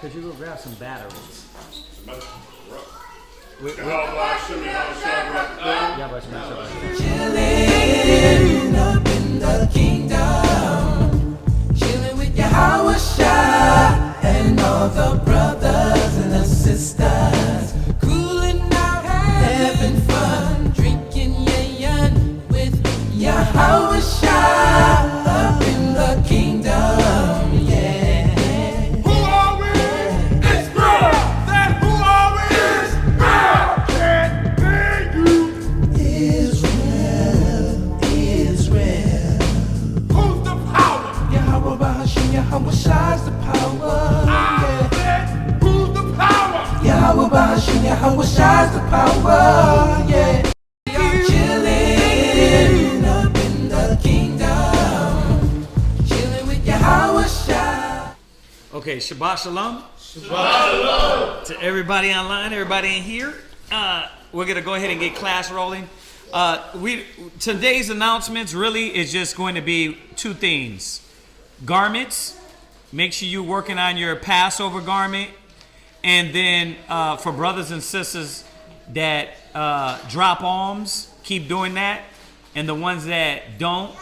could you go grab some batteries? Chilling up in the kingdom, chilling with Yahweh Shai and all the brothers and the sisters, cooling out, having fun, drinking yayin with Yahweh Shai up in the kingdom. Yahweh Shai's the power. Yeah. Who's the power? Yahweh Bahashim, Yahweh Shai's the power. Yeah. Chilling up in the kingdom, chilling with Yahweh Shai. Okay, Shabbat Shalom. Shabbat Shalom. To everybody online, everybody in here. We're going to go ahead and get class rolling. Today's announcements really is just going to be two things. Garments. Make sure you're working on your Passover garment. And then for brothers and sisters that drop alms, keep doing that. And the ones that don't,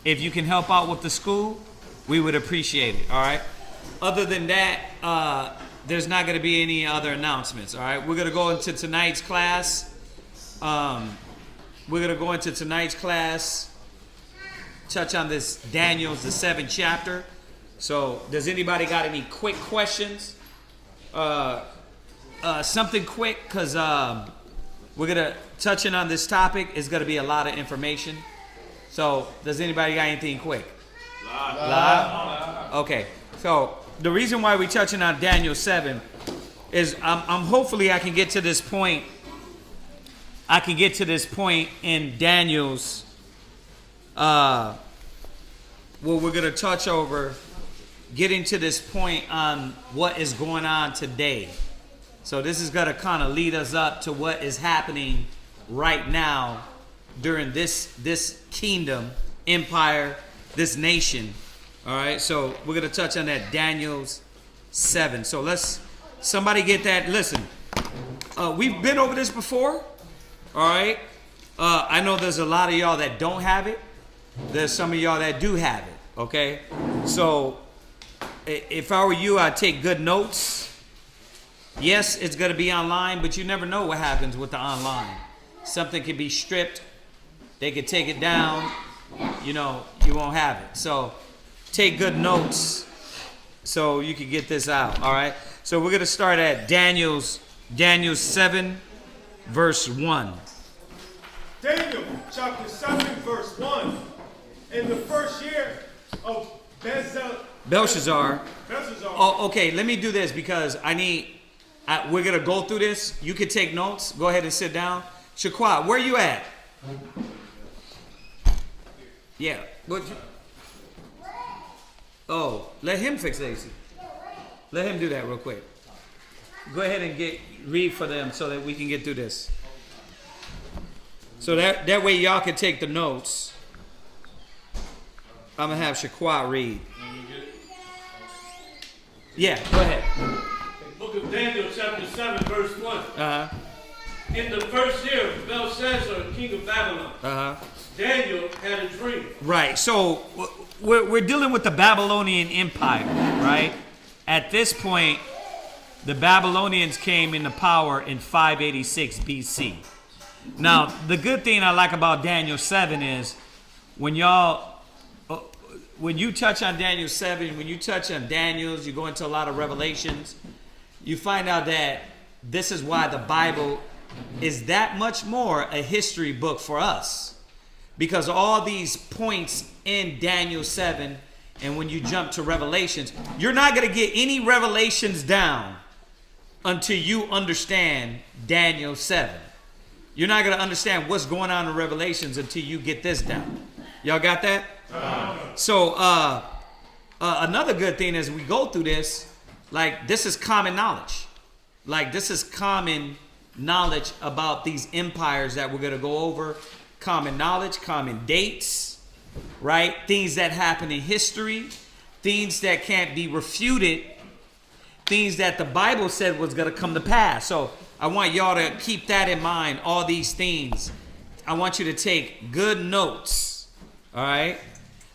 if you can help out with the school, we would appreciate it. All right. Other than that, there's not going to be any other announcements. All right. We're going to go into tonight's class. Touch on this Daniel's, the 7th chapter. So, does anybody got any quick questions? Something quick, because we're going to touching on this topic. It's going to be a lot of information. So, does anybody got anything quick? Live? Okay. So, the reason why we're touching on Daniel 7 is I'm hopefully I can get to this point. I can get to this point in Daniel's well, we're going to touch over getting to this point on what is going on today. So this is going to kind of lead us up to what is happening right now during this kingdom, empire, this nation. All right, so we're going to touch on that Daniel's 7. So let's, somebody get that. Listen, we've been over this before. All right. I know there's a lot of y'all that don't have it. There's some of y'all that do have it, okay? So, if I were you, I'd take good notes. Yes, it's going to be online, but you never know what happens with the online. Something could be stripped. They could take it down. You know, you won't have it. So, take good notes so you can get this out, all right? So, we're going to start at Daniel 7, verse 1. Daniel chapter 7, verse 1. In the first year of Belshazzar. Oh, okay, let me do this because we're going to go through this. You can take notes. Go ahead and sit down. Shaquat, where you at? Yeah. Oh, let him fix AC. Let him do that real quick. Go ahead and read for them so that we can get through this. So that way y'all can take the notes. I'm going to have Shaquat read. Yeah, go ahead. Book of Daniel, chapter 7, verse 1. Uh-huh. In the first year of Belshazzar, king of Babylon, Daniel had a dream. Right, so we're dealing with the Babylonian Empire, right? At this point, the Babylonians came into power in 586 BC. Now, the good thing I like about Daniel 7 is when you touch on Daniel 7, when you touch on Daniel's, you go into a lot of revelations, you find out that this is why the Bible is that much more a history book for us. Because all these points in Daniel 7, and when you jump to Revelations, you're not going to get any revelations down until you understand Daniel 7. You're not going to understand what's going on in Revelations until you get this down. Y'all got that? So another good thing as we go through this, like this is common knowledge. Like this is common knowledge about these empires that we're going to go over. Common knowledge, common dates, right? Things that happen in history, things that can't be refuted, things that the Bible said was going to come to pass. So I want y'all to keep that in mind, all these things. I want you to take good notes. All right?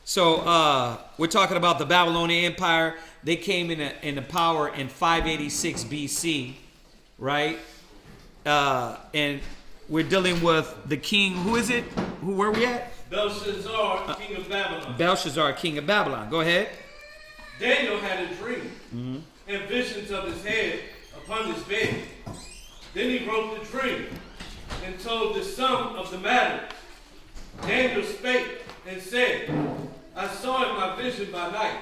So we're talking about the Babylonian Empire. They came into power in 586 BC, right? And we're dealing with the king. Who is it? Where are we at? Belshazzar, king of Babylon. Belshazzar, king of Babylon. Go ahead. Daniel had a dream and visions of his head upon his bed. Then he wrote the dream and told the sum of the matter. Daniel spake and said, I saw in my vision by night,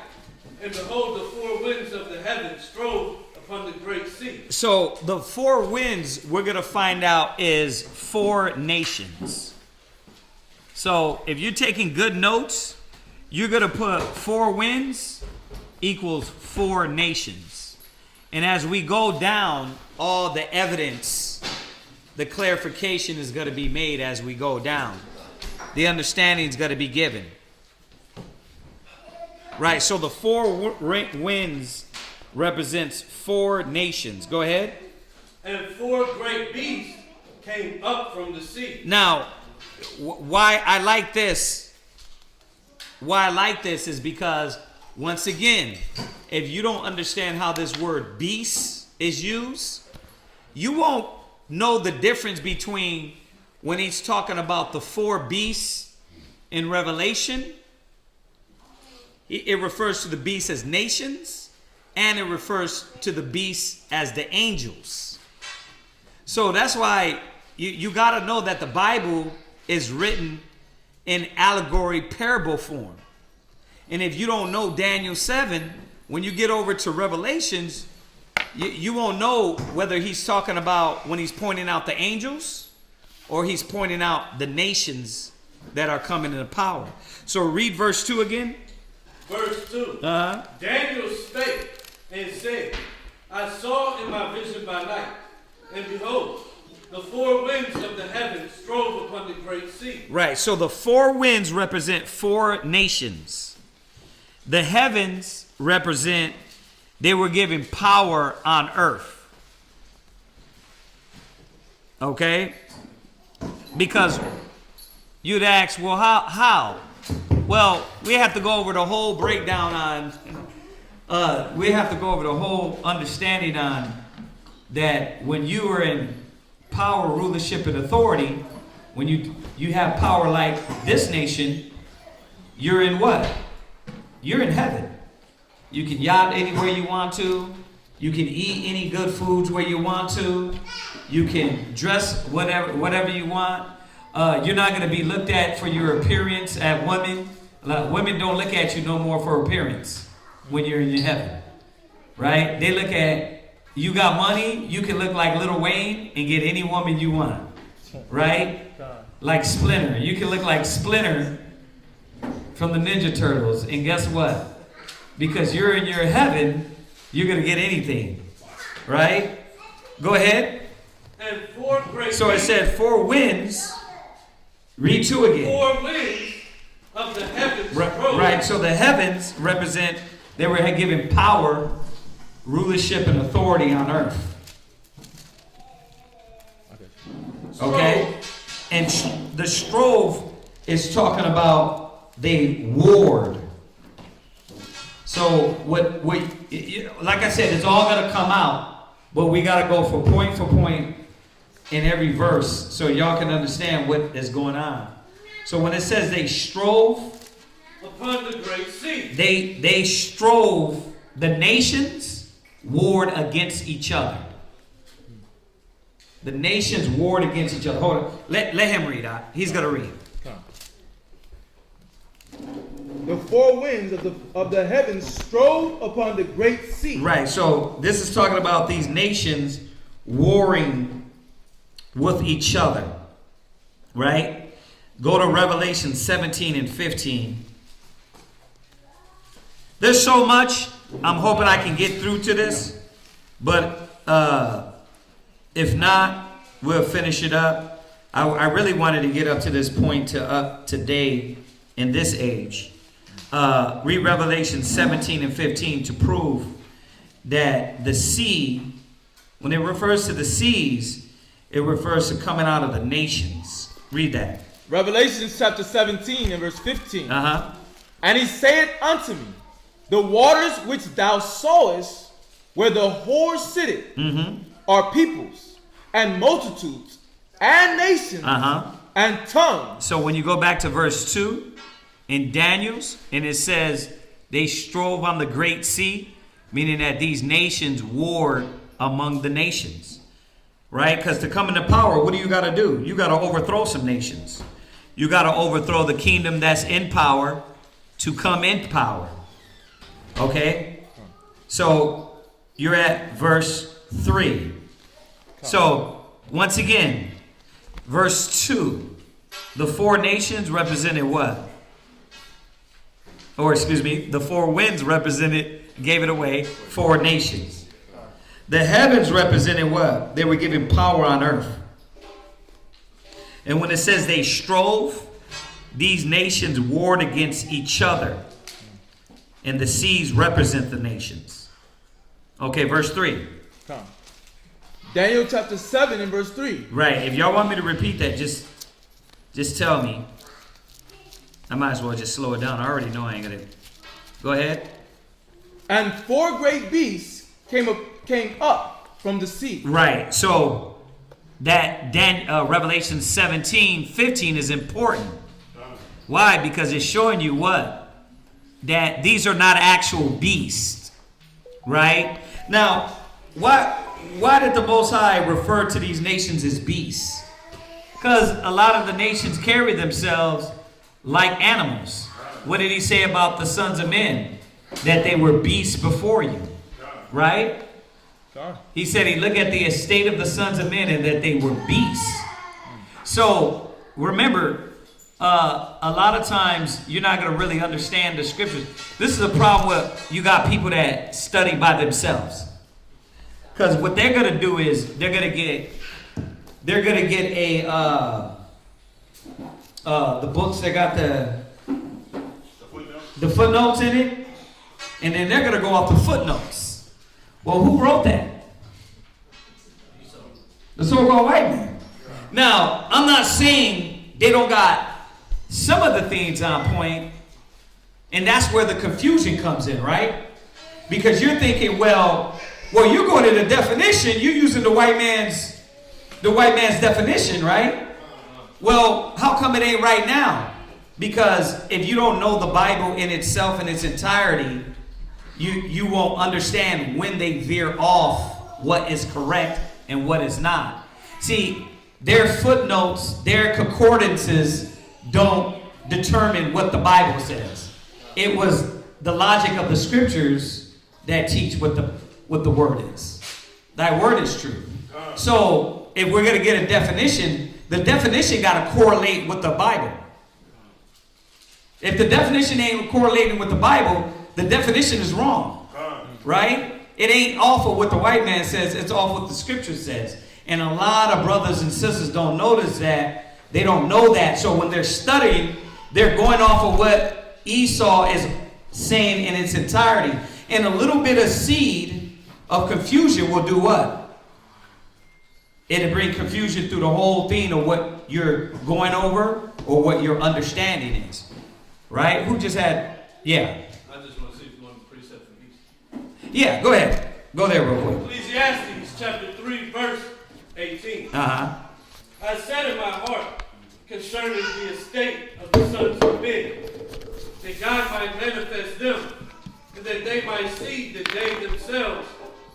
and behold, the four winds of the heavens strove upon the great sea. So the four winds we're going to find out is four nations. So if you're taking good notes, you're going to put four winds equals four nations. And as we go down, all the evidence, the clarification is going to be made as we go down. The understanding is going to be given. Right, so the four winds represents four nations. Go ahead. And four great beasts came up from the sea. Now, why I like this is because, once again, if you don't understand how this word beast is used, you won't know the difference between when he's talking about the four beasts in Revelation. It refers to the beasts as nations, and it refers to the beasts as the angels. So that's why you got to know that the Bible is written in allegory parable form. And if you don't know Daniel 7, when you get over to Revelations, you won't know whether he's talking about when he's pointing out the angels or he's pointing out the nations that are coming into power. So read verse 2 again. Verse 2. Daniel spake and said, I saw in my vision by night, and behold, the four winds of the heavens strove upon the great sea. Right, so the four winds represent four nations. The heavens represent, they were given power on earth. Okay? Because you'd ask, well, how? Well, we have to go over the whole breakdown on, we have to go over the whole understanding on that when you are in power, rulership, and authority, when you have power like this nation, you're in what? You're in heaven. You can yacht anywhere you want to. You can eat any good foods where you want to. You can dress whatever you want. You're not going to be looked at for your appearance at women. Women don't look at you no more for appearance when you're in heaven, right? They look at, you got money, you can look like Lil Wayne and get any woman you want, right? Like Splinter. You can look like Splinter from the Ninja Turtles, and guess what? Because you're in your heaven, you're going to get anything, right? Go ahead. And four great So it said four winds. Read 2 again. Four winds of the heavens. Right, so the heavens represent, they were given power, rulership, and authority on earth. Okay? And the strove is talking about they warred. So what like I said, it's all going to come out, but we got to go for point in every verse so y'all can understand what is going on. So when it says they strove upon the great sea, they strove, the nations warred against each other. The nations warred against each other. Hold on. Let him read out. He's going to read. The four winds of the heavens strove upon the great sea. Right. So this is talking about these nations warring with each other. Right? Go to Revelation 17 and 15. There's so much. I'm hoping I can get through to this. But if not, we'll finish it up. I really wanted to get up to this point today in this age. Read Revelation 17 and 15 to prove that the sea, when it refers to the seas, it refers to coming out of the nations. Read that. Revelation chapter 17 and verse 15. Uh-huh. And he saith unto me, the waters which thou sawest, where the whore sitteth, are peoples, and multitudes, and nations, and tongues. So when you go back to verse 2 in Daniel's, and it says, they strove on the great sea, meaning that these nations warred among the nations. Right? Because to come into power, what do you got to do? You got to overthrow some nations. You got to overthrow the kingdom that's in power to come in power. Okay? So you're at verse 3. So once again, verse 2, the four nations represented what? Or excuse me, the four winds represented, gave it away, four nations. The heavens represented what? They were given power on earth. And when it says they strove, these nations warred against each other. And the seas represent the nations. Okay, verse 3. Come. Daniel chapter 7 and verse 3. Right. If y'all want me to repeat that, just tell me. I might as well just slow it down. I already know I ain't going to. Go ahead. And four great beasts came up from the sea. Right. So that Revelation 17:15 is important. Why? Because it's showing you what? That these are not actual beasts. Right? Now, why did the Most High refer to these nations as beasts? Because a lot of the nations carry themselves like animals. What did he say about the sons of men? That they were beasts before you. Right? He said he looked at the estate of the sons of men and that they were beasts. So remember, a lot of times you're not going to really understand the scriptures. This is a problem with you got people that study by themselves. Because what they're going to do is they're going to get the books that got the footnotes in it, and then they're going to go off the footnotes. Well, who wrote that? The so-called white man. Now, I'm not saying they don't got some of the things on point, and that's where the confusion comes in, right? Because you're thinking, well, you're going to the definition. You're using the white man's definition, right? Well, how come it ain't right now? Because if you don't know the Bible in itself in its entirety, you won't understand when they veer off what is correct and what is not. See, their footnotes, their concordances don't determine what the Bible says. It was the logic of the scriptures that teach what the word is. Thy word is true. So if we're going to get a definition, the definition got to correlate with the Bible. If the definition ain't correlating with the Bible, the definition is wrong. Right? It ain't off of what the white man says, it's off what the scripture says. And a lot of brothers and sisters don't notice that. They don't know that. So when they're studying, they're going off of what Esau is saying in its entirety. And a little bit of seed of confusion will do what? It'll bring confusion through the whole thing of what you're going over or what your understanding is. Right? Who just had, yeah. I just want to see if you want the precept from each. Yeah, go ahead. Go there real quick. Ecclesiastes chapter 3, verse 18. I said in my heart concerning the estate of the sons of men, that God might manifest them, and that they might see that they themselves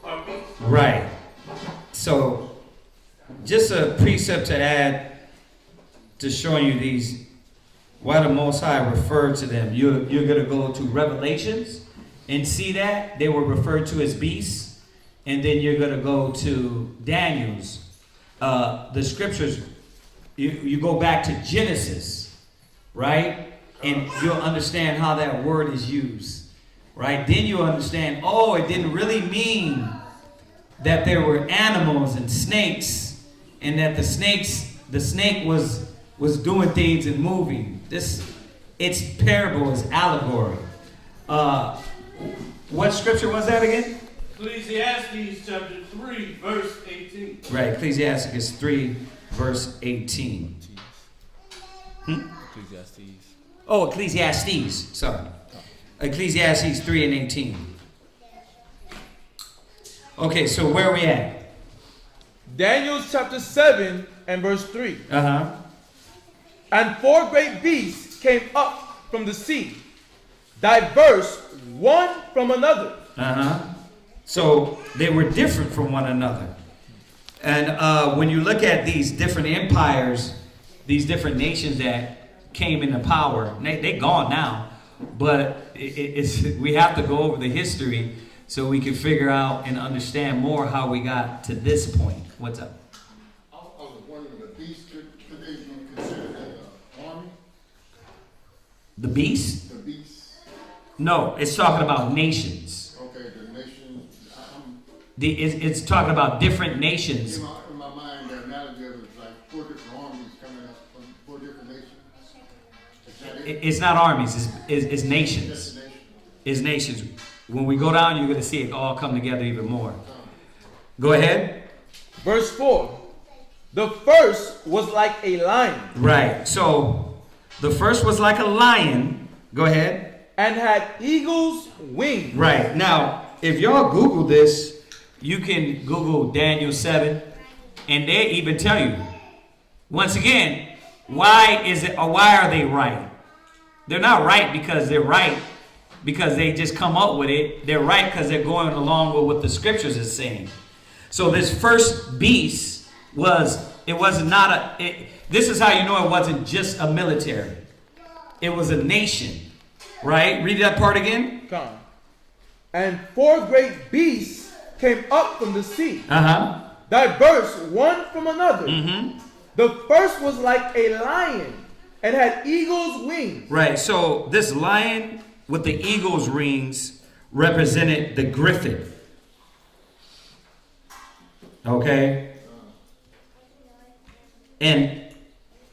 are beasts. Right. So, just a precept to add to showing you these, why the Most High referred to them. You're going to go to Revelations and see that they were referred to as beasts. And then you're going to go to Daniel's. The scriptures, you go back to Genesis, right? And you'll understand how that word is used, right? Then you'll understand, it didn't really mean that there were animals and snakes, and that the snake was doing things and moving. Its parable is allegory. What scripture was that again? Ecclesiastes chapter 3, verse 18. Right, Ecclesiasticus 3, verse 18. Ecclesiastes. Oh, Ecclesiastes, sorry. Ecclesiastes 3 and 18. Okay, so where are we at? Daniel chapter 7 and verse 3. Uh-huh. And 4 great beasts came up from the sea, diverse one from another. Uh-huh. So they were different from one another. And when you look at these different empires, these different nations that came into power, they're gone now. But we have to go over the history so we can figure out and understand more how we got to this point. What's up? I was wondering, the beast, could they be considered an army? The beast? The beast. No, it's talking about nations. Okay, the nation. It's talking about different nations. In my mind, the analogy of it is like 4 different armies coming up from 4 different nations. Is that it? It's not armies, it's Just nations. a nation. It's nations. When we go down, you're going to see it all come together even more. Go ahead. Verse 4. The first was like a lion Right. So the first was like a lion. Go ahead. and had eagle's wings. Right. Now, if y'all Google this, you can Google Daniel 7, and they even tell you. Once again, why is it, or why are they right? They're not right because they're right, because they just come up with it. They're right because they're going along with what the scriptures is saying. So this first beast this is how you know it wasn't just a military. It was a nation, right? Read that part again. Come. And 4 great beasts came up from the sea, Uh-huh. diverse one from another. Mm-hmm. The first was like a lion and had eagle's wings. Right, so this lion with the eagle's rings represented the griffin. Okay? And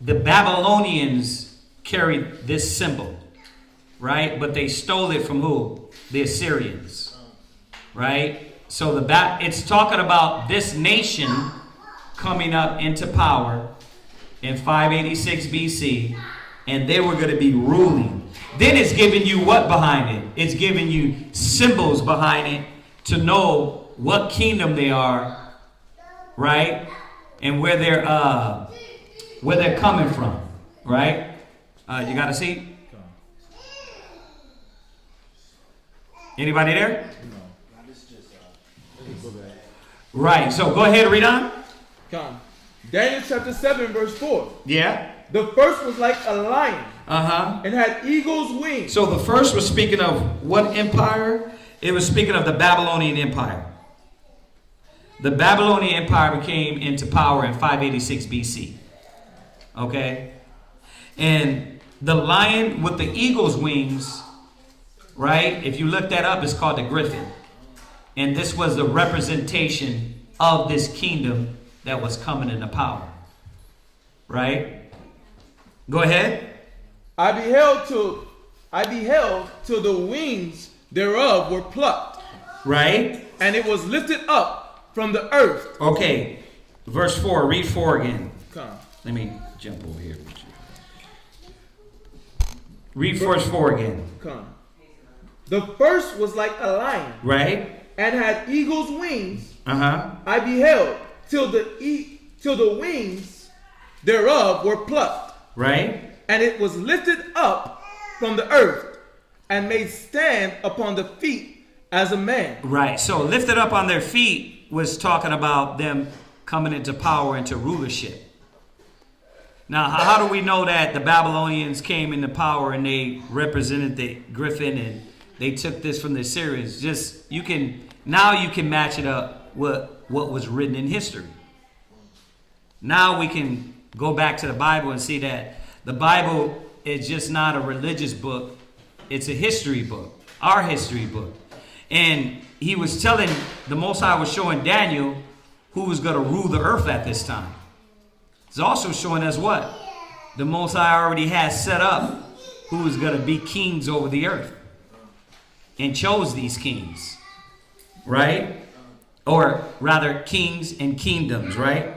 the Babylonians carried this symbol, right? But they stole it from who? The Assyrians, right? So it's talking about this nation coming up into power in 586 BC, and they were going to be ruling. Then it's giving you what behind it? It's giving you symbols behind it to know what kingdom they are, right? And where they're coming from, right? You got a seat? Anybody there? Right. So go ahead, read on. Come. Daniel chapter 7 verse 4. Yeah. The first was like a lion Uh-huh. and had eagle's wings. So the first was speaking of what empire? It was speaking of the Babylonian Empire. The Babylonian Empire came into power in 586 BC. Okay? And the lion with the eagle's wings, right? If you look that up, it's called the griffin. And this was the representation of this kingdom that was coming into power. Right? Go ahead. I beheld till the wings thereof were plucked, Right? and it was lifted up from the earth. Okay. Verse 4. Read 4 again. Come. Let me jump over here with you. Read verse 4 again. Come. The first was like a lion Right? and had eagle's wings. Uh-huh. I beheld till the wings thereof were plucked, Right? and it was lifted up from the earth and made stand upon the feet as a man. Right. So lifted up on their feet was talking about them coming into power, into rulership. Now, how do we know that the Babylonians came into power and they represented the griffin and they took this from the Assyrians? You can match it up with what was written in history. Now we can go back to the Bible and see that the Bible is just not a religious book. It's a history book, our history book. And he was telling, the Most High was showing Daniel who was going to rule the earth at this time. It's also showing us what? The Most High already has set up who was going to be kings over the earth. And chose these kings. right? Or rather, kings and kingdoms, right?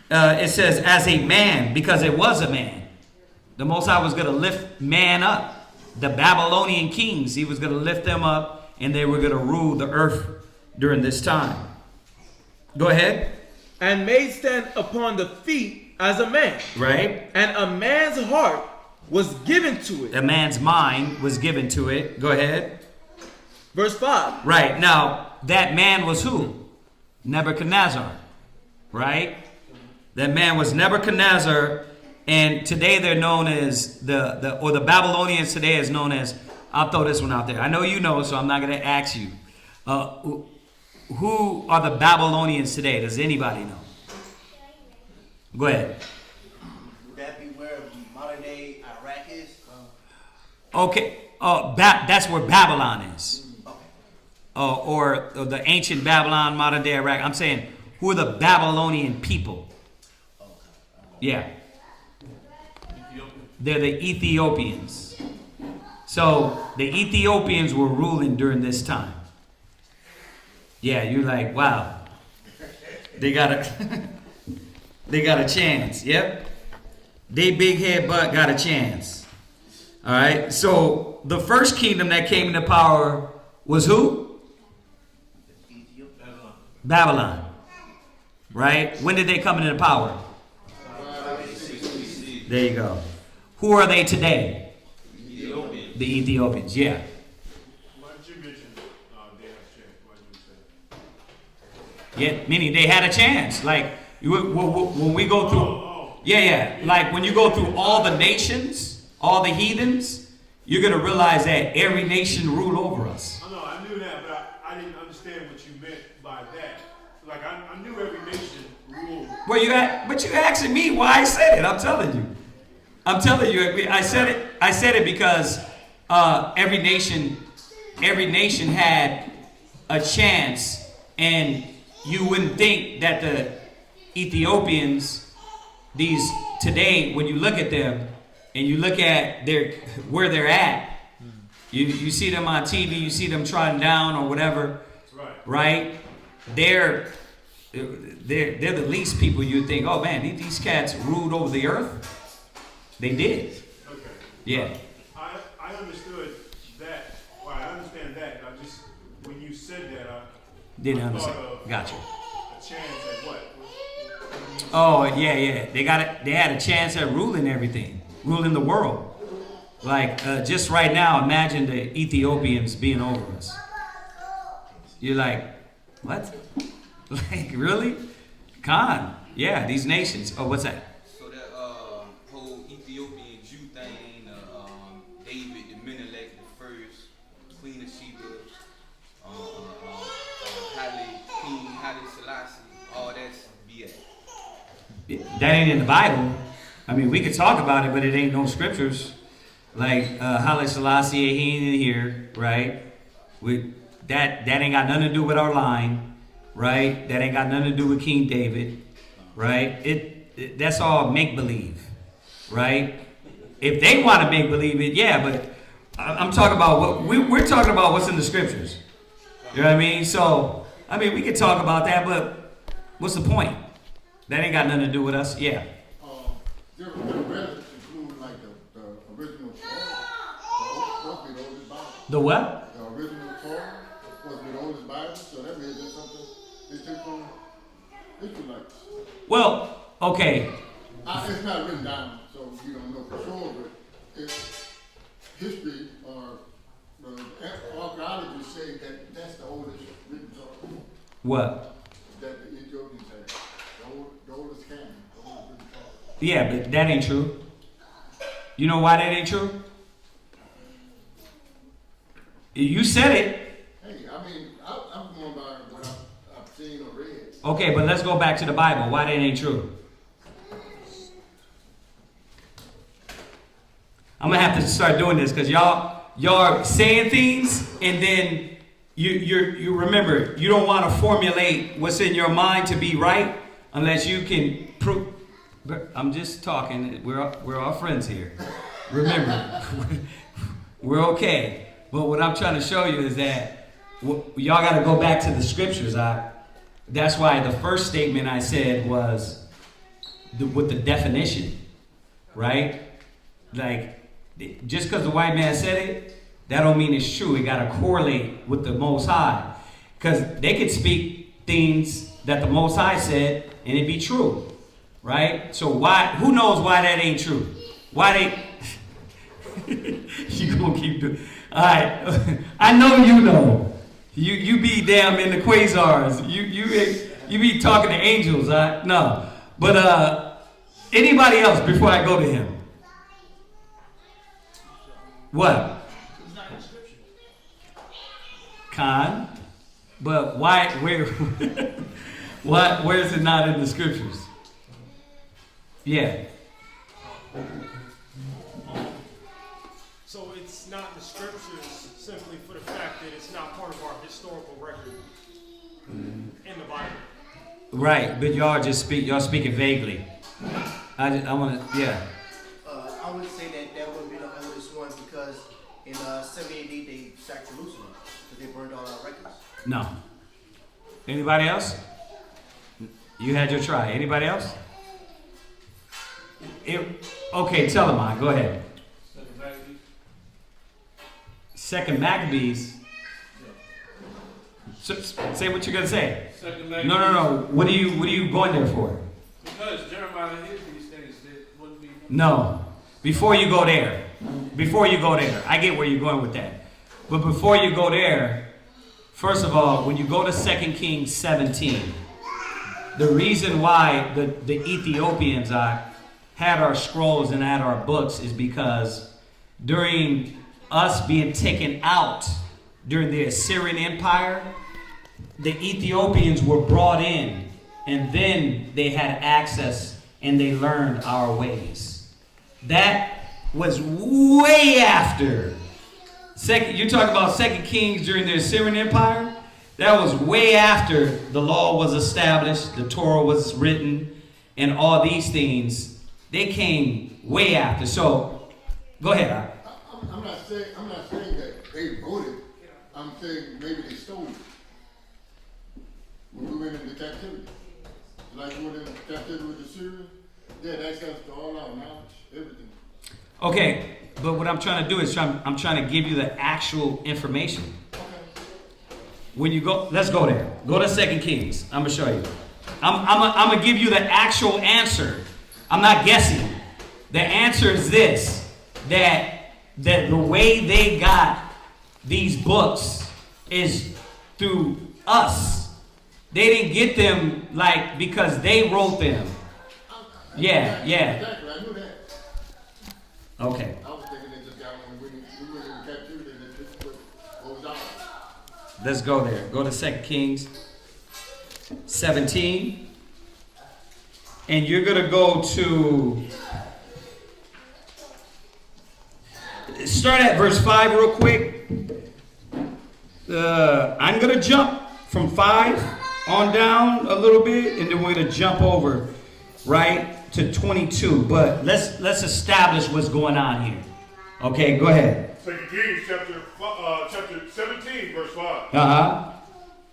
It says, as a man, because it was a man. The Most High was going to lift man up. The Babylonian kings, he was going to lift them up, and they were going to rule the earth during this time. Go ahead. And made stand upon the feet as a man. Right. And a man's heart was given to it. A man's mind was given to it. Go ahead. Verse 5. Right. Now, that man was who? Nebuchadnezzar. Right? That man was Nebuchadnezzar. And today they're known as the Babylonians today is known as, I'll throw this one out there. I know you know, so I'm not going to ask you. Who are the Babylonians today? Does anybody know? Go ahead. Would that be where modern day Iraq is? Okay. That's where Babylon is. Or the ancient Babylon, modern day Iraq. I'm saying, who are the Babylonian people? Yeah. They're the Ethiopians. So the Ethiopians were ruling during this time. Yeah, you're like, wow. They got a chance. Yep. They big head butt got a chance. All right. So the first kingdom that came into power was who? Babylon. Right? When did they come into power? There you go. Who are they today? Ethiopians. The Ethiopians, yeah. Why did you mention they have a chance? Why did you say? Yeah, meaning they had a chance. Like when we go through, yeah. Like when you go through all the nations, all the heathens, you're gonna realize that every nation ruled over us. I know, I knew that, but I didn't understand what you meant by that. Like I knew every nation ruled. Well, but you're asking me why I said it. I'm telling you. I said it because every nation had a chance, and you wouldn't think that the Ethiopians, these today, when you look at them and you look at where they're at, you see them on TV, you see them trotting down or whatever, right? They're the least people you'd think, oh man, these cats ruled over the earth. They did. Okay. Yeah. I understood that. Well, I understand that. I just, when you said that, I Didn't thought understand. of Gotcha. a chance at what? Oh yeah. They had a chance at ruling everything, ruling the world. Like just right now, imagine the Ethiopians being over us. You're like, what? Like really? Khan. Yeah, these nations. Oh, what's that? So that whole Ethiopian Jew thing, David, the Menelik, the first, Queen of Sheba, King Haile Selassie, all that's BS. That ain't in the Bible. I mean, we could talk about it, but it ain't no scriptures. Like Haile Selassie, he ain't in here, right? That ain't got nothing to do with our line, right? That ain't got nothing to do with King David, right? That's all make believe, right? If they want to make believe it, yeah. But I'm talking about what we're talking about. What's in the scriptures? You know what I mean? So I mean, we could talk about that, but what's the point? That ain't got nothing to do with us. Yeah. Different relics include like the original Torah, supposed to be the oldest Bible. The what? The original Torah was supposed to be the oldest Bible, so that means it's something they took from Israelites. Well, okay. It's not written down, so we don't know for sure, but it's history or archaeologists say that that's the oldest written Torah What? that the Ethiopians had. The oldest canon, the oldest written Torah. Yeah, but that ain't true. You know why that ain't true? You said it. Hey, I mean, I'm going by what I've seen or read. Okay, but let's go back to the Bible. Why that ain't true? I'm gonna have to start doing this because y'all are saying things and then you remember you don't want to formulate what's in your mind to be right unless you can prove. But I'm just talking. We're all friends here. Remember, we're okay. But what I'm trying to show you is that y'all got to go back to the scriptures. That's why the first statement I said was with the definition, right? Like, just because the white man said it, that don't mean it's true. It got to correlate with the Most High, because they could speak things that the Most High said and it be true, right? So why? Who knows why that ain't true? Why they? You gonna keep doing? All right, I know you know. You be damn in the quasars. You be talking to angels. No, but anybody else before I go to him? What? It's not in scripture. Khan, but why? Where? What? Where is it not in the scriptures? Yeah. So it's not in the scriptures simply for the fact that it's not part of our historical record in the Bible. Right, but y'all speaking vaguely. I want to, yeah. I would say that would be the oldest one because in 70 AD they sacked Jerusalem because they burned all our records. No. Anybody else? You had your try. Anybody else? Okay, tell them mine. Go ahead. Second Maccabees. Say what you're gonna say. Second Maccabees. No. What are you going there for? Because Jeremiah hid these things that wouldn't be. No. Before you go there. I get where you're going with that. But before you go there, first of all, when you go to 2 Kings 17, the reason why the Ethiopians had our scrolls and had our books is because during us being taken out during the Assyrian Empire, the Ethiopians were brought in, and then they had access and they learned our ways. That was way after. You talk about 2 Kings during the Assyrian Empire? That was way after the law was established, the Torah was written, and all these things. They came way after. So, go ahead. I'm not saying that they wrote it. I'm saying maybe they stole it. When we went into captivity. Like we went into captivity with the Syrians, they had access to all our knowledge, everything. Okay, but what I'm trying to do is I'm trying to give you the actual information. When you go, let's go there. Go to 2 Kings. I'm going to show you. I'm going to give you the actual answer. I'm not guessing. The answer is this, that the way they got these books is through us. They didn't get them like because they wrote them. Yeah. Exactly, I knew that. Okay. I was thinking they just got one when we went into captivity and this is what was ours. Let's go there. Go to 2 Kings 17. And you're going to go to... Start at verse 5 real quick. I'm going to jump from 5 on down a little bit, and then we're going to jump over right to 22. But let's establish what's going on here. Okay, go ahead. 2 Kings chapter 17, verse 5. Uh-huh.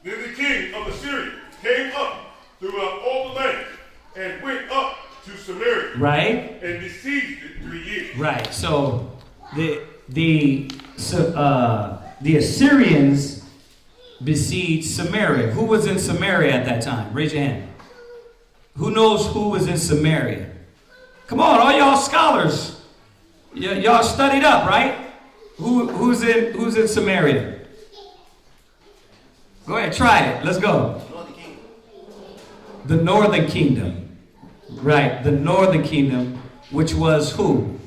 Then the king of Assyria came up throughout all the land and went up to Samaria. Right. And besieged it 3 years. Right. So the Assyrians besieged Samaria. Who was in Samaria at that time? Raise your hand. Who knows who was in Samaria? Come on, all y'all scholars. Y'all studied up, right? Who's in Samaria? Go ahead, try it. Let's go. The Northern Kingdom. Right, the Northern Kingdom, which was who?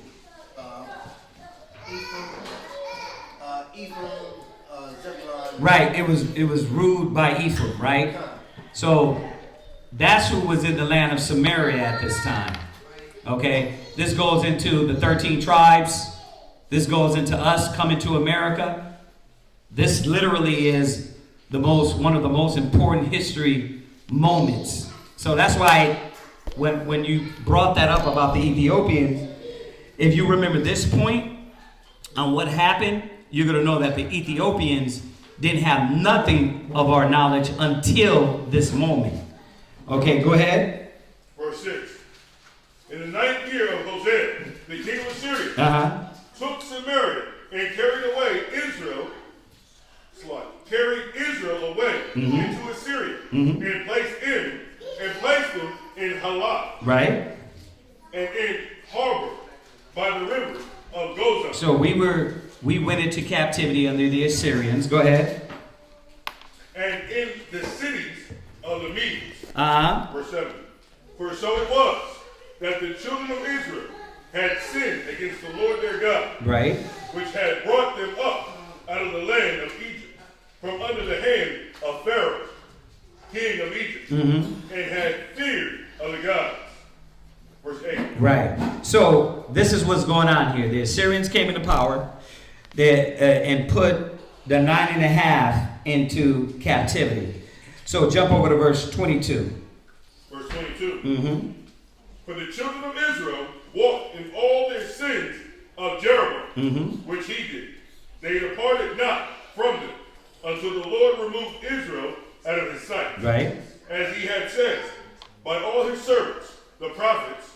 Zebulon. Right, it was ruled by Ephraim, right? So that's who was in the land of Samaria at this time. Okay, this goes into the 13 tribes. This goes into us coming to America. This literally is one of the most important history moments. So that's why when you brought that up about the Ethiopians, if you remember this point on what happened, you're going to know that the Ethiopians didn't have nothing of our knowledge until this moment. Okay, go ahead. Verse 6. In the 9th year of Hosea, the king of Assyria took Samaria and carried away Israel, away into Assyria, and placed them in Halah, right, and in Harbor by the river of Gozan. So we went into captivity under the Assyrians. Go ahead. And in the cities of the Medes. Uh-huh. Verse 7. For so it was that the children of Israel had sinned against the Lord their God, Right. which had brought them up out of the land of Egypt, from under the hand of Pharaoh, king of Egypt, and had feared of the gods. Verse 8. Right. So this is what's going on here. The Assyrians came into power and put the 9.5 into captivity. So jump over to verse 22. Verse 22. For the children of Israel walked in all their sins of Jeroboam, which he did. They departed not from them until the Lord removed Israel out of his sight. Right. As he had said by all his servants, the prophets,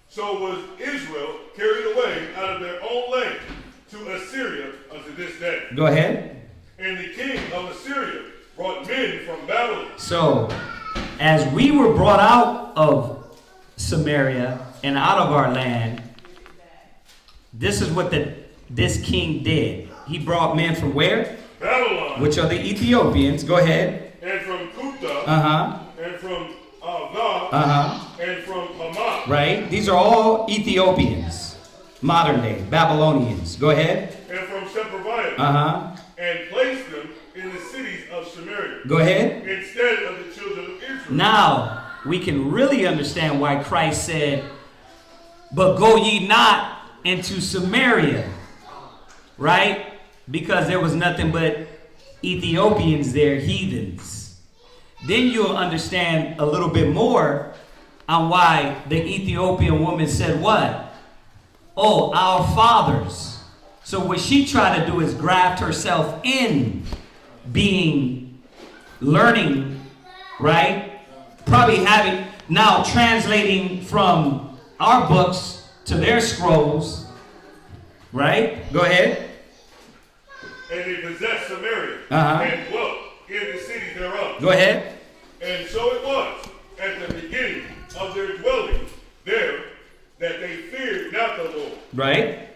so was Israel carried away out of their own land to Assyria unto this day. Go ahead. And the king of Assyria brought men from Babylon. So as we were brought out of Samaria and out of our land, this is what this king did. He brought men from where? Babylon. Which are the Ethiopians. Go ahead. And from Kuta. Uh-huh. And from Ava. Uh-huh. And from Hamath. Right? These are all Ethiopians. Modern day. Babylonians. Go ahead. And from Sepharvaim. Uh-huh. And placed them in the cities of Samaria. Go ahead. Instead of the children of Israel. Now, we can really understand why Christ said, but go ye not into Samaria. Right? Because there was nothing but Ethiopians there, heathens. Then you'll understand a little bit more on why the Ethiopian woman said what? Oh, our fathers. So what she tried to do is graft herself in learning, right? Probably now translating from our books to their scrolls, right? Go ahead. And they possessed Samaria and dwelt in the cities thereof. Go ahead. And so it was at the beginning of their dwelling there that they feared not the Lord. Right.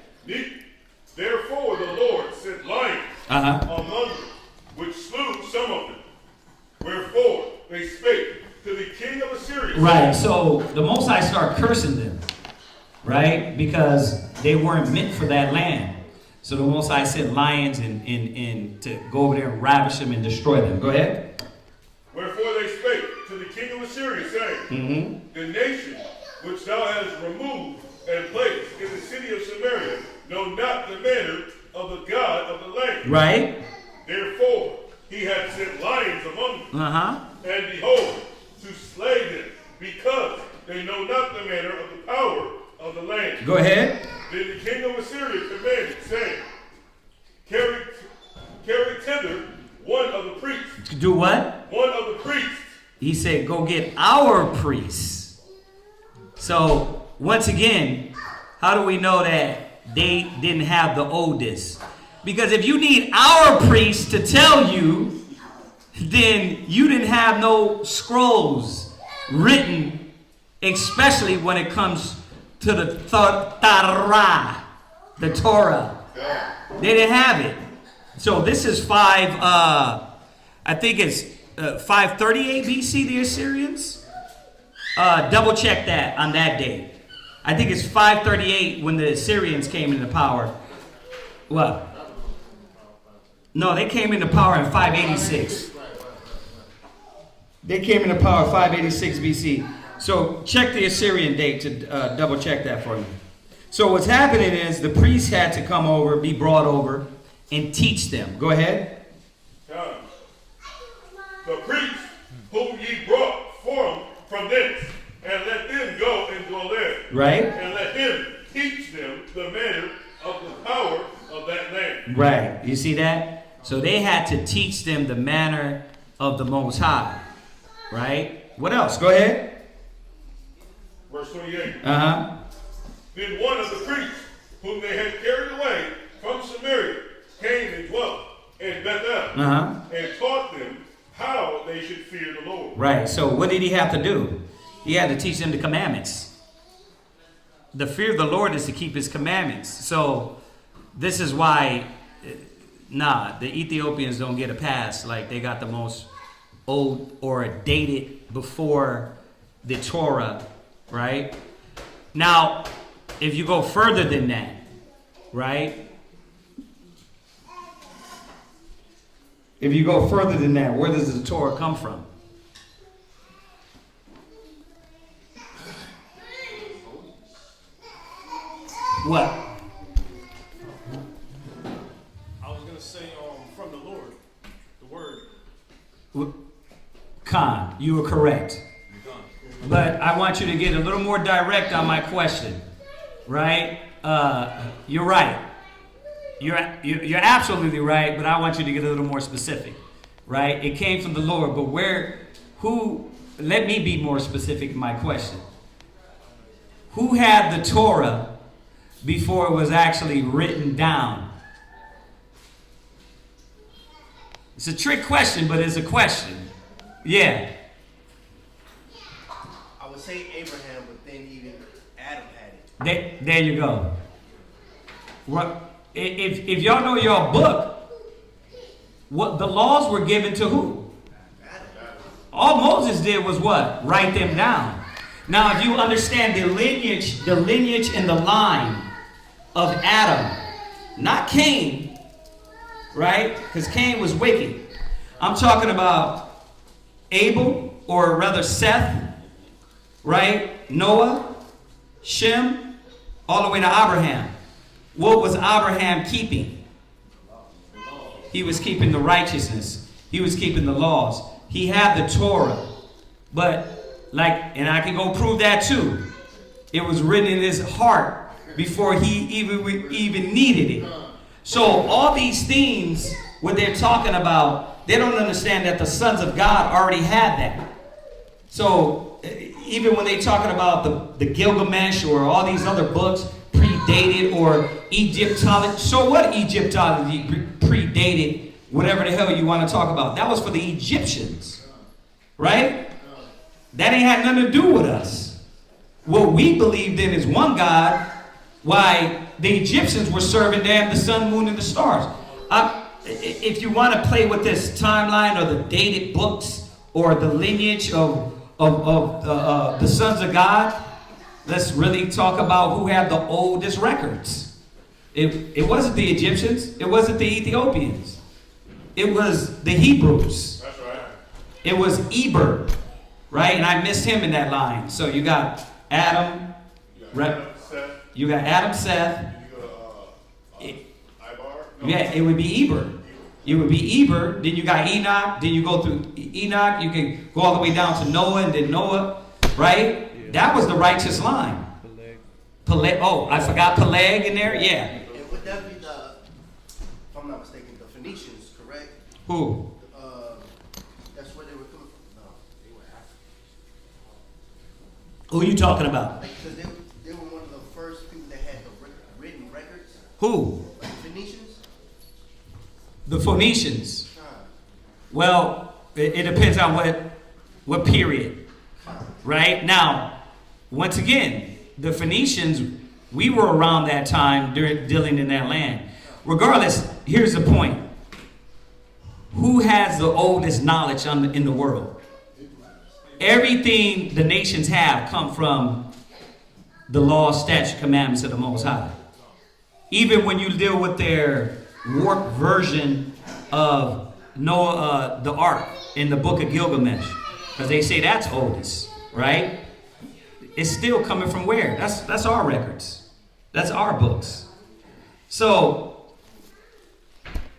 Therefore the Lord sent lions among them, which slew some of them. Wherefore they spake to the king of Assyria. Right. So the Most High started cursing them, right? Because they weren't meant for that land. So the Most High sent lions and to go over there and ravish them and destroy them. Go ahead. Wherefore they spake to the king of Assyria, saying, The nation which thou hast removed and placed in the city of Samaria know not the manner of the God of the land. Right. Therefore he hath sent lions among them, and behold, to slay them, because they know not the manner of the power of the land. Go ahead. Then the king of Assyria commanded, saying, Carry thither one of the priests. Do what? One of the priests. He said, go get our priests. So, once again, how do we know that they didn't have the oldest? Because if you need our priests to tell you, then you didn't have no scrolls written, especially when it comes to the Torah. The Torah. They didn't have it. So this is 538 BC, the Assyrians. Double check that on that date. I think it's 538 when the Assyrians came into power. What? No, they came into power in 586. They came into power 586 BC. So check the Assyrian date to double check that for me. So what's happening is the priests had to come over, be brought over, and teach them. Go ahead. The priests whom ye brought from thence, and let them go and dwell there. Right. And let him teach them the manner of the power of that land. Right. You see that? So they had to teach them the manner of the Most High. Right? What else? Go ahead. Verse 28. Uh-huh. Then one of the priests whom they had carried away from Samaria came and dwelt in Bethel and taught them how they should fear the Lord. Right. So what did he have to do? He had to teach them the commandments. The fear of the Lord is to keep his commandments. So this is why, the Ethiopians don't get a pass. Like they got the most old or dated before the Torah, right? Now, if you go further than that, right? If you go further than that, where does the Torah come from? What? I was gonna say from the Lord, the word. Khan, you were correct. But I want you to get a little more direct on my question, right? You're right. You're absolutely right, but I want you to get a little more specific, right? It came from the Lord, but let me be more specific in my question. Who had the Torah before it was actually written down? It's a trick question, but it's a question. Yeah. I would say Abraham, but then even Adam had it. There you go. If y'all know your book, what the laws were given to who? All Moses did was what? Write them down. Now, if you understand the lineage and the line of Adam, not Cain, right? Because Cain was wicked. I'm talking about Abel, or rather Seth, right? Noah, Shem, all the way to Abraham. What was Abraham keeping? He was keeping the righteousness. He was keeping the laws. He had the Torah. But and I can go prove that too. It was written in his heart before he even needed it. So all these things, what they're talking about, they don't understand that the sons of God already had that. So even when they're talking about the Gilgamesh or all these other books predated or Egyptology, so what Egyptology predated whatever the hell you want to talk about? That was for the Egyptians, right? That ain't had nothing to do with us. What we believed in is one God, why the Egyptians were serving them the sun, moon, and the stars. If you want to play with this timeline or the dated books or the lineage of the sons of God, let's really talk about who had the oldest records. It wasn't the Egyptians. It wasn't the Ethiopians. It was the Hebrews. That's right. It was Eber, right? And I missed him in that line. So you got Adam, Seth. you got Adam, Seth. You go Ibar. No. Yeah, it would be Eber. It would be Eber. Then you got Enoch. Then you go through Enoch. You can go all the way down to Noah and then Noah, right? Yeah. That was the righteous line. Peleg. Oh, I forgot Peleg in there. Yeah. And would that be if I'm not mistaken, the Phoenicians, correct? Who? That's where they were coming from. No, they were African. Who are you talking about? Because they were one of the first people that had the written records. Who? Like Phoenicians. The Phoenicians. Well, it depends on what period, right? Now, once again, the Phoenicians, we were around that time dealing in that land. Regardless, here's the point. Who has the oldest knowledge in the world? Everything the nations have come from the law, statute, commandments of the Most High. Even when you deal with their warped version of Noah, the Ark in the book of Gilgamesh, because they say that's oldest, right? It's still coming from where? That's our records. That's our books. So,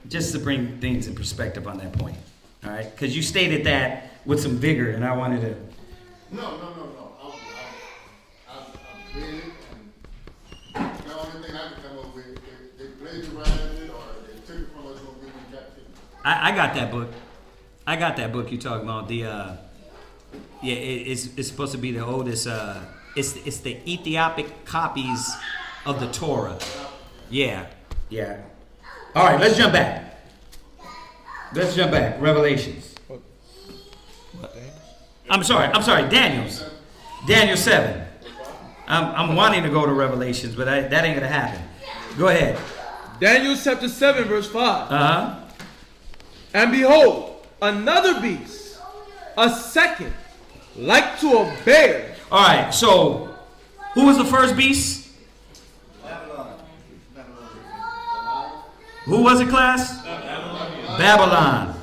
just to bring things in perspective on that point, all right? Because you stated that with some vigor, and I wanted to. No. I've read it, and the only thing I can come up with is plagiarized it or they took it from us when we were in captivity. I got that book. I got that book you're talking about. It's supposed to be the oldest. It's the Ethiopic copies of the Torah. Yeah. All right, let's jump back. Revelations. I'm sorry. Daniel 7. I'm wanting to go to Revelations, but that ain't gonna happen. Go ahead. Daniel chapter 7, verse 5. Uh-huh. And behold, another beast, a second, like to a bear. All right. So, who was the first beast? Who was it, class? Babylon.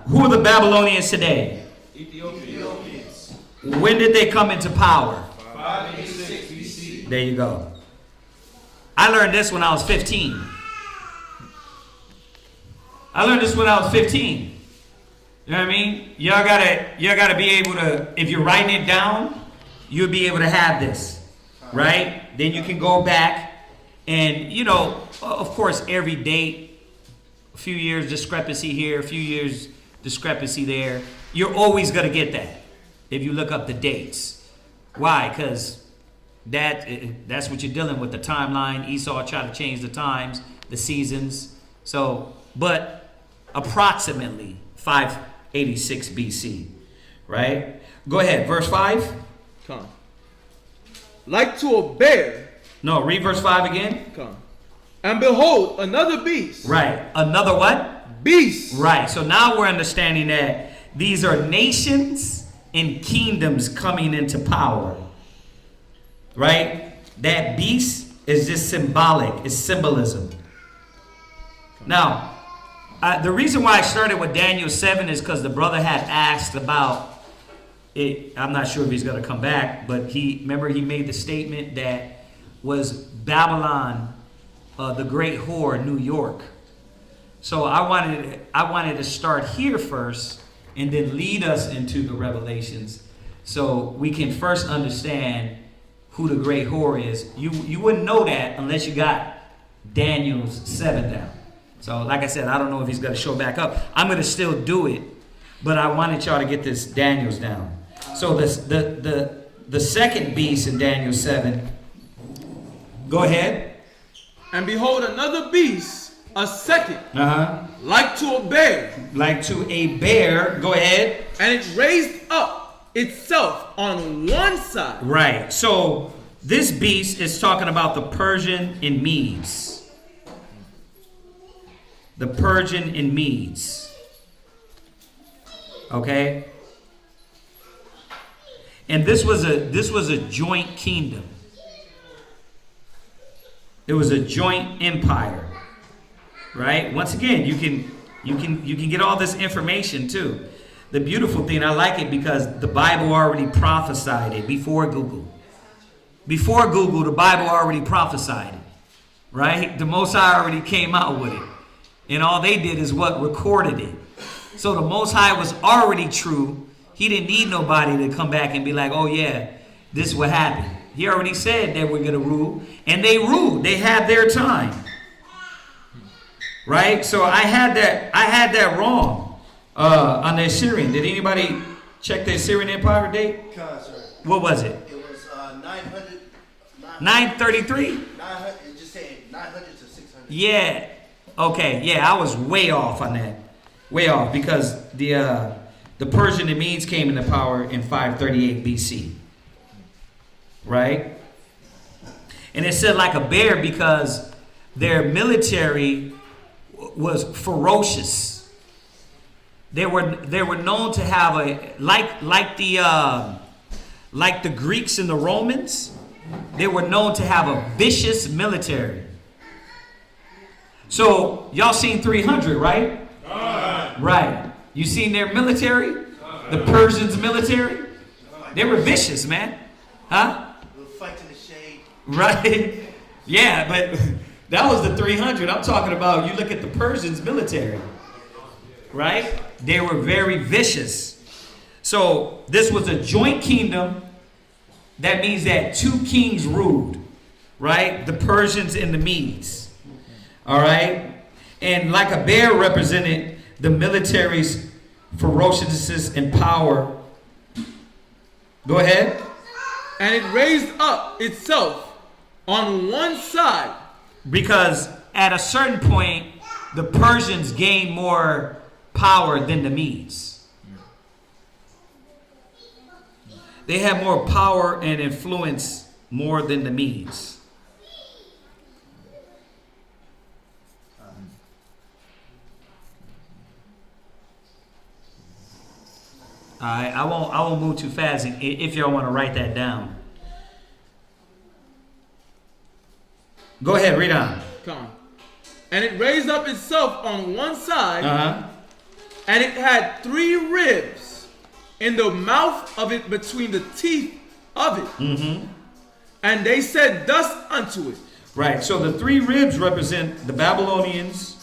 Who are the Babylonians today? Ethiopians. When did they come into power? 586 BC. There you go. I learned this when I was 15. You know what I mean? Y'all gotta be able to, if you're writing it down, you'll be able to have this, right? Then you can go back and, of course, every date, a few years discrepancy here, a few years discrepancy there. You're always gonna get that if you look up the dates. Why? Because that's what you're dealing with, the timeline. Esau tried to change the times, the seasons. So, but approximately 586 BC, right? Go ahead, verse 5. Come. Like to a bear. No, read verse 5 again. Come. And behold, another beast. Right. Another what? Beast. Right. So now we're understanding that these are nations and kingdoms coming into power. Right? That beast is just symbolic. It's symbolism. Now, the reason why I started with Daniel 7 is because the brother had asked about it. I'm not sure if he's going to come back, but he made the statement that was Babylon, the great whore, New York. So I wanted to start here first and then lead us into the Revelations so we can first understand who the great whore is. You wouldn't know that unless you got Daniel's 7 down. So like I said, I don't know if he's going to show back up. I'm going to still do it, but I wanted y'all to get this Daniel's down. So the second beast in Daniel 7, go ahead. And behold, another beast, a second, like to a bear. Like to a bear, go ahead. And it raised up itself on one side. Right. So this beast is talking about the Persian and Medes. The Persian and Medes. Okay? And this was a joint kingdom. It was a joint empire. Right? Once again, you can get all this information too. The beautiful thing, I like it because the Bible already prophesied it before Google. Before Google, the Bible already prophesied it. Right? The Most High already came out with it. And all they did is what? Recorded it. So the Most High was already true. He didn't need nobody to come back and be like, oh yeah, this is what happened. He already said that we're going to rule. And they ruled. They had their time. Right? So I had that wrong on the Assyrian. Did anybody check the Assyrian Empire date? What was it? It was 900. 933? 900. It just said 900 to 600. Yeah. Okay. Yeah, I was way off on that. Way off because the Persian and Medes came into power in 538 BC. Right? And it said like a bear because their military was ferocious. They were known to have a like the Greeks and the Romans. They were known to have a vicious military. So y'all seen 300, right? Right. You seen their military? The Persians' military? They were vicious, man. Huh? We'll fight in the shade. Right. Yeah, but that was the 300. I'm talking about, you look at the Persians' military. Right? They were very vicious. So this was a joint kingdom. That means that two kings ruled. Right? The Persians and the Medes. All right? And like a bear represented the military's ferociousness and power. Go ahead. And it raised up itself on one side. Because at a certain point, the Persians gained more power than the Medes. They had more power and influence more than the Medes. I won't move too fast if y'all want to write that down. Go ahead, read on. Come on. And it raised up itself on one side, Uh-huh. and it had 3 ribs in the mouth of it between the teeth of it. Mm-hmm. And they said thus unto it. Right, so the 3 ribs represent the Babylonians,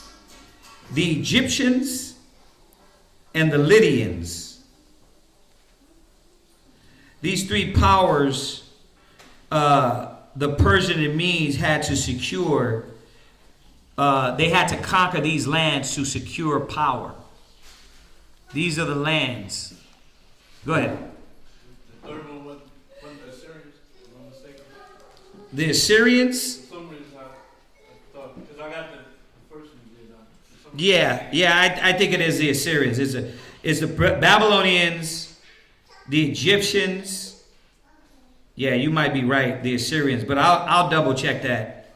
the Egyptians, and the Lydians. These 3 powers, the Persian and Medes had to secure. They had to conquer these lands to secure power. These are the lands. Go ahead. The third one was the Assyrians, if I'm not mistaken. The Assyrians. For some reason I thought, because I got the first one you did. Yeah, I think it is the Assyrians. It's the Babylonians, the Egyptians. Yeah, you might be right, the Assyrians, but I'll double check that.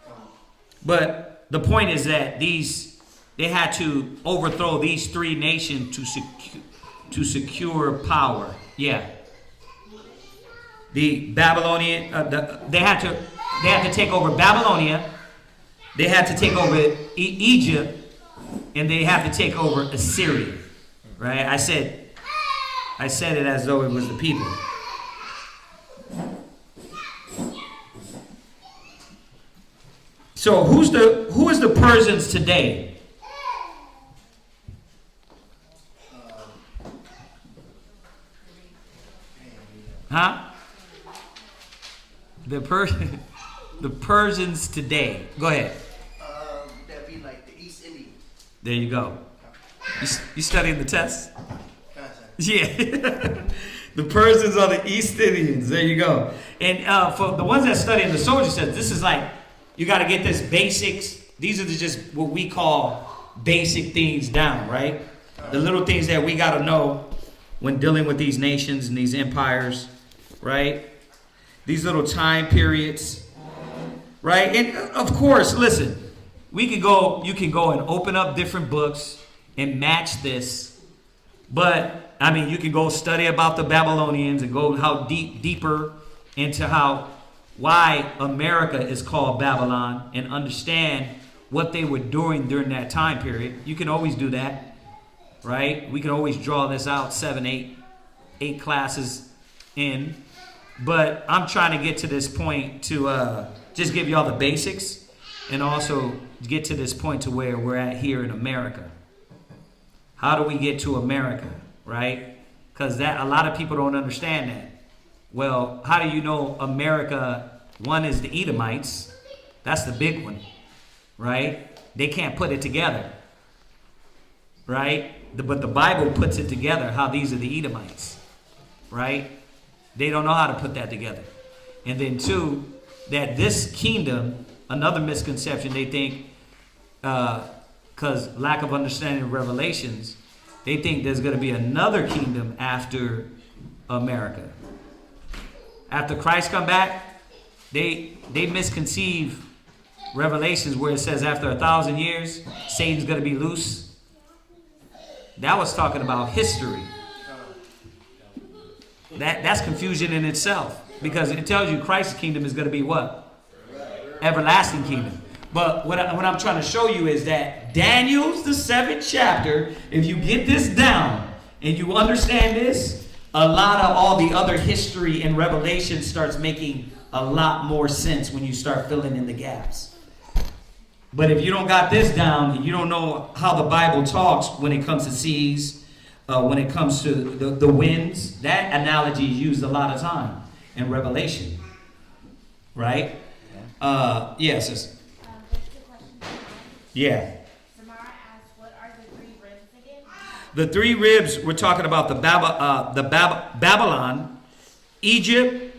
But the point is that they had to overthrow these 3 nations to secure power. Yeah. The Babylonian, they had to take over Babylonia. They had to take over Egypt, and they have to take over Assyria. Right? I said it as though it was the people. So who is the Persians today? Huh? The Persians today. Go ahead. That'd be like the East Indians. There you go. You studying the test? Yeah. The Persians are the East Indians. There you go. And for the ones that study in the soldier test, this is like, you got to get this basics. These are just what we call basic things down, right? The little things that we got to know when dealing with these nations and these empires, right? These little time periods, right? And of course, listen, you can go and open up different books and match this. But, I mean, you can go study about the Babylonians and go deeper into why America is called Babylon and understand what they were doing during that time period. You can always do that, right? We can always draw this out 7, 8 classes in. But I'm trying to get to this point to just give y'all the basics and also get to this point to where we're at here in America. How do we get to America, right? Because a lot of people don't understand that. Well, how do you know America? One is the Edomites. That's the big one, right? They can't put it together, right? But the Bible puts it together, how these are the Edomites, right? They don't know how to put that together. And then 2, that this kingdom, another misconception, they think, because lack of understanding of Revelations, they think there's going to be another kingdom after America. After Christ come back, they misconceive Revelations where it says after 1,000 years, Satan's going to be loose. That was talking about history. That's confusion in itself, because it tells you Christ's kingdom is going to be what? Everlasting kingdom. But what I'm trying to show you is that Daniel's the 7th chapter, if you get this down and you understand this, a lot of all the other history and Revelation starts making a lot more sense when you start filling in the gaps. But if you don't got this down and you don't know how the Bible talks when it comes to seas, when it comes to the winds, that analogy is used a lot of time in Revelation. Right? Yes. Yeah. Samara asked, what are the 3 ribs again? The 3 ribs, we're talking about Babylon, Egypt,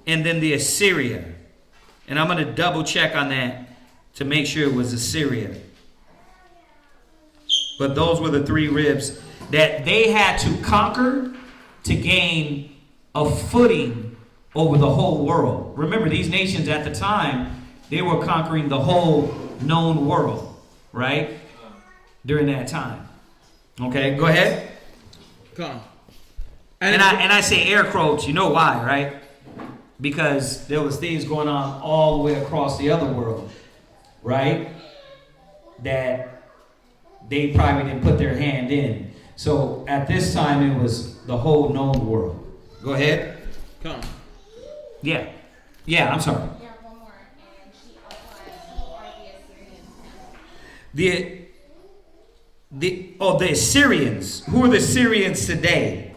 and then the Assyria. And I'm going to double check on that to make sure it was Assyria. But those were the 3 ribs that they had to conquer to gain a footing over the whole world. Remember, these nations at the time, they were conquering the whole known world, right? During that time. Okay, go ahead. Come. And I say air quotes, you know why, right? Because there was things going on all the way across the other world, right? That they probably didn't put their hand in. So at this time, it was the whole known world. Go ahead. Come. Yeah, I'm sorry. Yeah, one more. And she also asked, who are the Assyrians? The Assyrians. Who are the Assyrians today?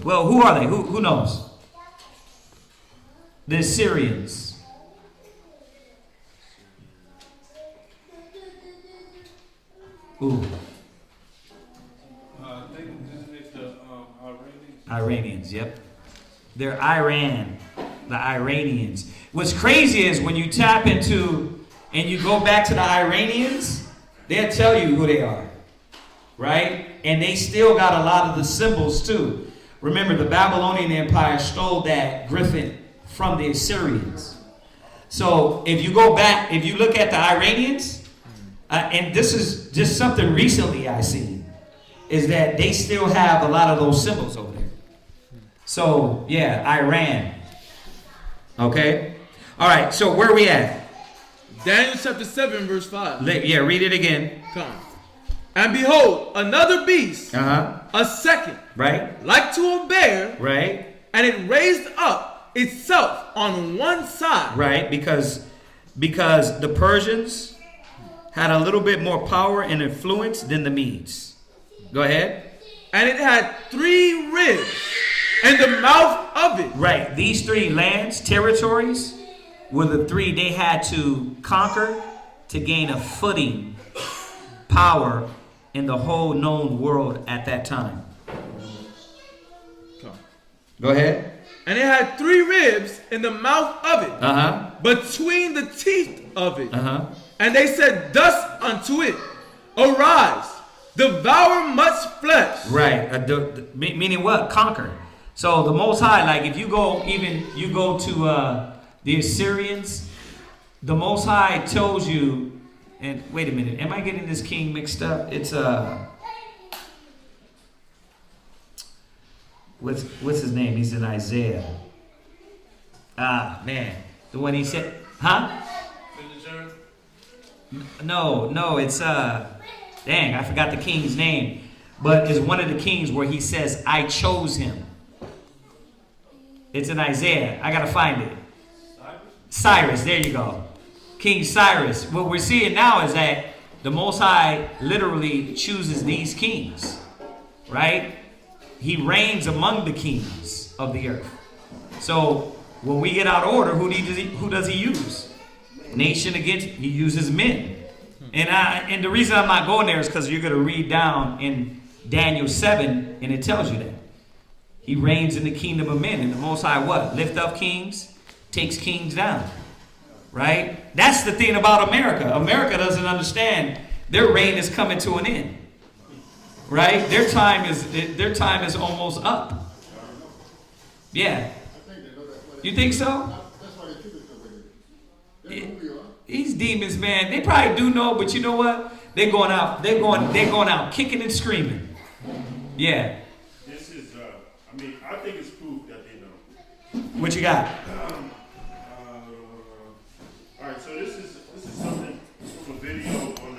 Well, who are they? Who knows? The Assyrians. Ooh. I think isn't it the Iranians? Iranians, yep. They're Iran, the Iranians. What's crazy is when you tap into and you go back to the Iranians, they'll tell you who they are, right? And they still got a lot of the symbols too. Remember, the Babylonian Empire stole that griffin from the Assyrians. So if you go back, if you look at the Iranians, and this is just something recently I seen, is that they still have a lot of those symbols over there. So, yeah, Iran. Okay? All right, so where are we at? Daniel chapter 7, verse 5. Yeah, read it again. Come. And behold, another beast, a second, right, like to a bear, right, and it raised up itself on one side, right, because the Persians had a little bit more power and influence than the Medes. Go ahead. And it had 3 ribs in the mouth of it. Right. These 3 lands, territories, were the 3 they had to conquer to gain a footing, power in the whole known world at that time. Go ahead. And it had 3 ribs in the mouth of it, between the teeth of it. And they said thus unto it, arise, devour much flesh. Right. Meaning what? Conquer. So the Most High, like if you go to the Assyrians, the Most High tells you, and wait a minute, am I getting this king mixed up? It's what's his name? He's in Isaiah. Ah, man. The one he said, huh? No, it's dang, I forgot the king's name. But it's one of the kings where he says, I chose him. It's in Isaiah. I gotta find it. Cyrus, there you go. King Cyrus. What we're seeing now is that the Most High literally chooses these kings, right? He reigns among the kings of the earth. So when we get out of order, who does he use? Nation against, he uses men. And the reason I'm not going there is because you're going to read down in Daniel 7 and it tells you that. He reigns in the kingdom of men. And the Most High what? Lift up kings, takes kings down. Right? That's the thing about America. America doesn't understand their reign is coming to an end. Right? Their time is almost up. Yeah. You think so? These demons, man, they probably do know, but you know what? They're going out kicking and screaming. Yeah. This is I think it's proof that they know. What you got? All right, so this is something from a video on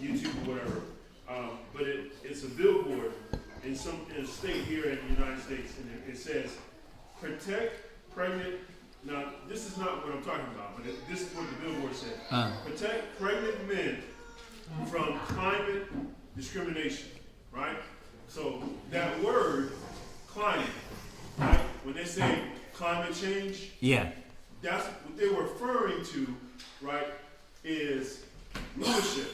YouTube or whatever, but it's a billboard in a state here in the United States, and it says, "Protect pregnant." Now, this is not what I'm talking about, but this is what the billboard said: "Protect pregnant men from climate discrimination." Right. So that word, climate, right? When they say climate change, yeah, that's what they're referring to, right? Is rulership.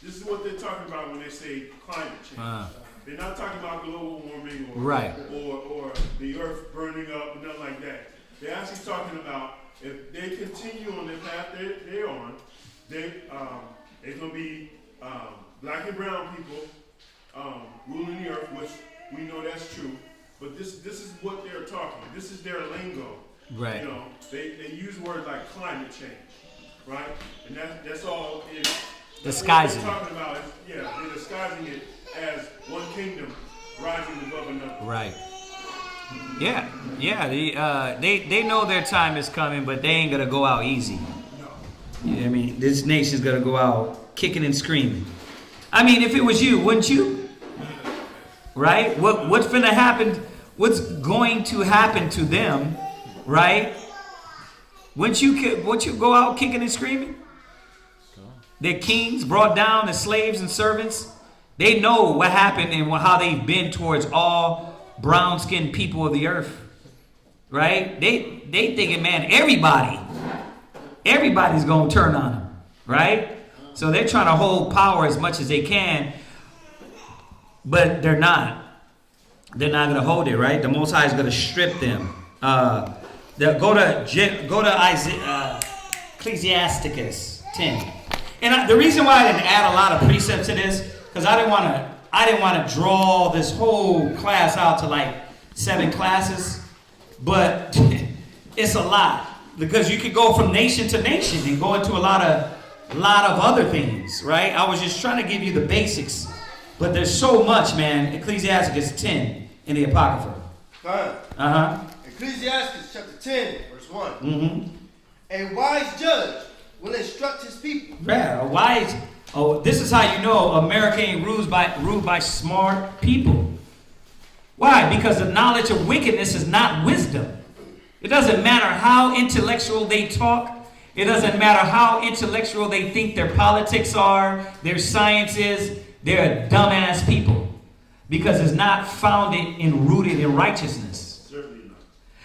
This is what they're talking about when they say climate change. They're not talking about global warming or the earth burning up and nothing like that. They're actually talking about if they continue on the path they're on, it's going to be black and brown people ruling the earth, which we know that's true. But this is what they're talking. This is their lingo. Right. You know, they use words like climate change, right? And that's all it is. Disguising. What they're talking about is, they're disguising it as one kingdom rising above another. Right. Yeah. They know their time is coming, but they ain't gonna go out easy. You know what I mean? This nation's gonna go out kicking and screaming. I mean, if it was you, wouldn't you? Right? What's gonna happen? What's going to happen to them? Right? Wouldn't you go out kicking and screaming? Their kings brought down the slaves and servants. They know what happened and how they've been towards all brown-skinned people of the earth. Right? They thinking, man, everybody's going to turn on them. Right? So they're trying to hold power as much as they can. But they're not. They're not going to hold it, right? The Most High is going to strip them. Go to Isaiah, Ecclesiasticus 10. And the reason why I didn't add a lot of precepts to this, because I didn't want to draw this whole class out to like 7 classes, but it's a lot because you could go from nation to nation and go into a lot of other things, right? I was just trying to give you the basics, but there's so much, man. Ecclesiasticus 10 in the Apocrypha. Ecclesiastes chapter 10, verse 1. A wise judge will instruct his people. Yeah, this is how you know America ain't ruled by smart people. Why? Because the knowledge of wickedness is not wisdom. It doesn't matter how intellectual they talk. It doesn't matter how intellectual they think their politics are, their science is. They're dumbass people. Because it's not founded and rooted in righteousness. Certainly not.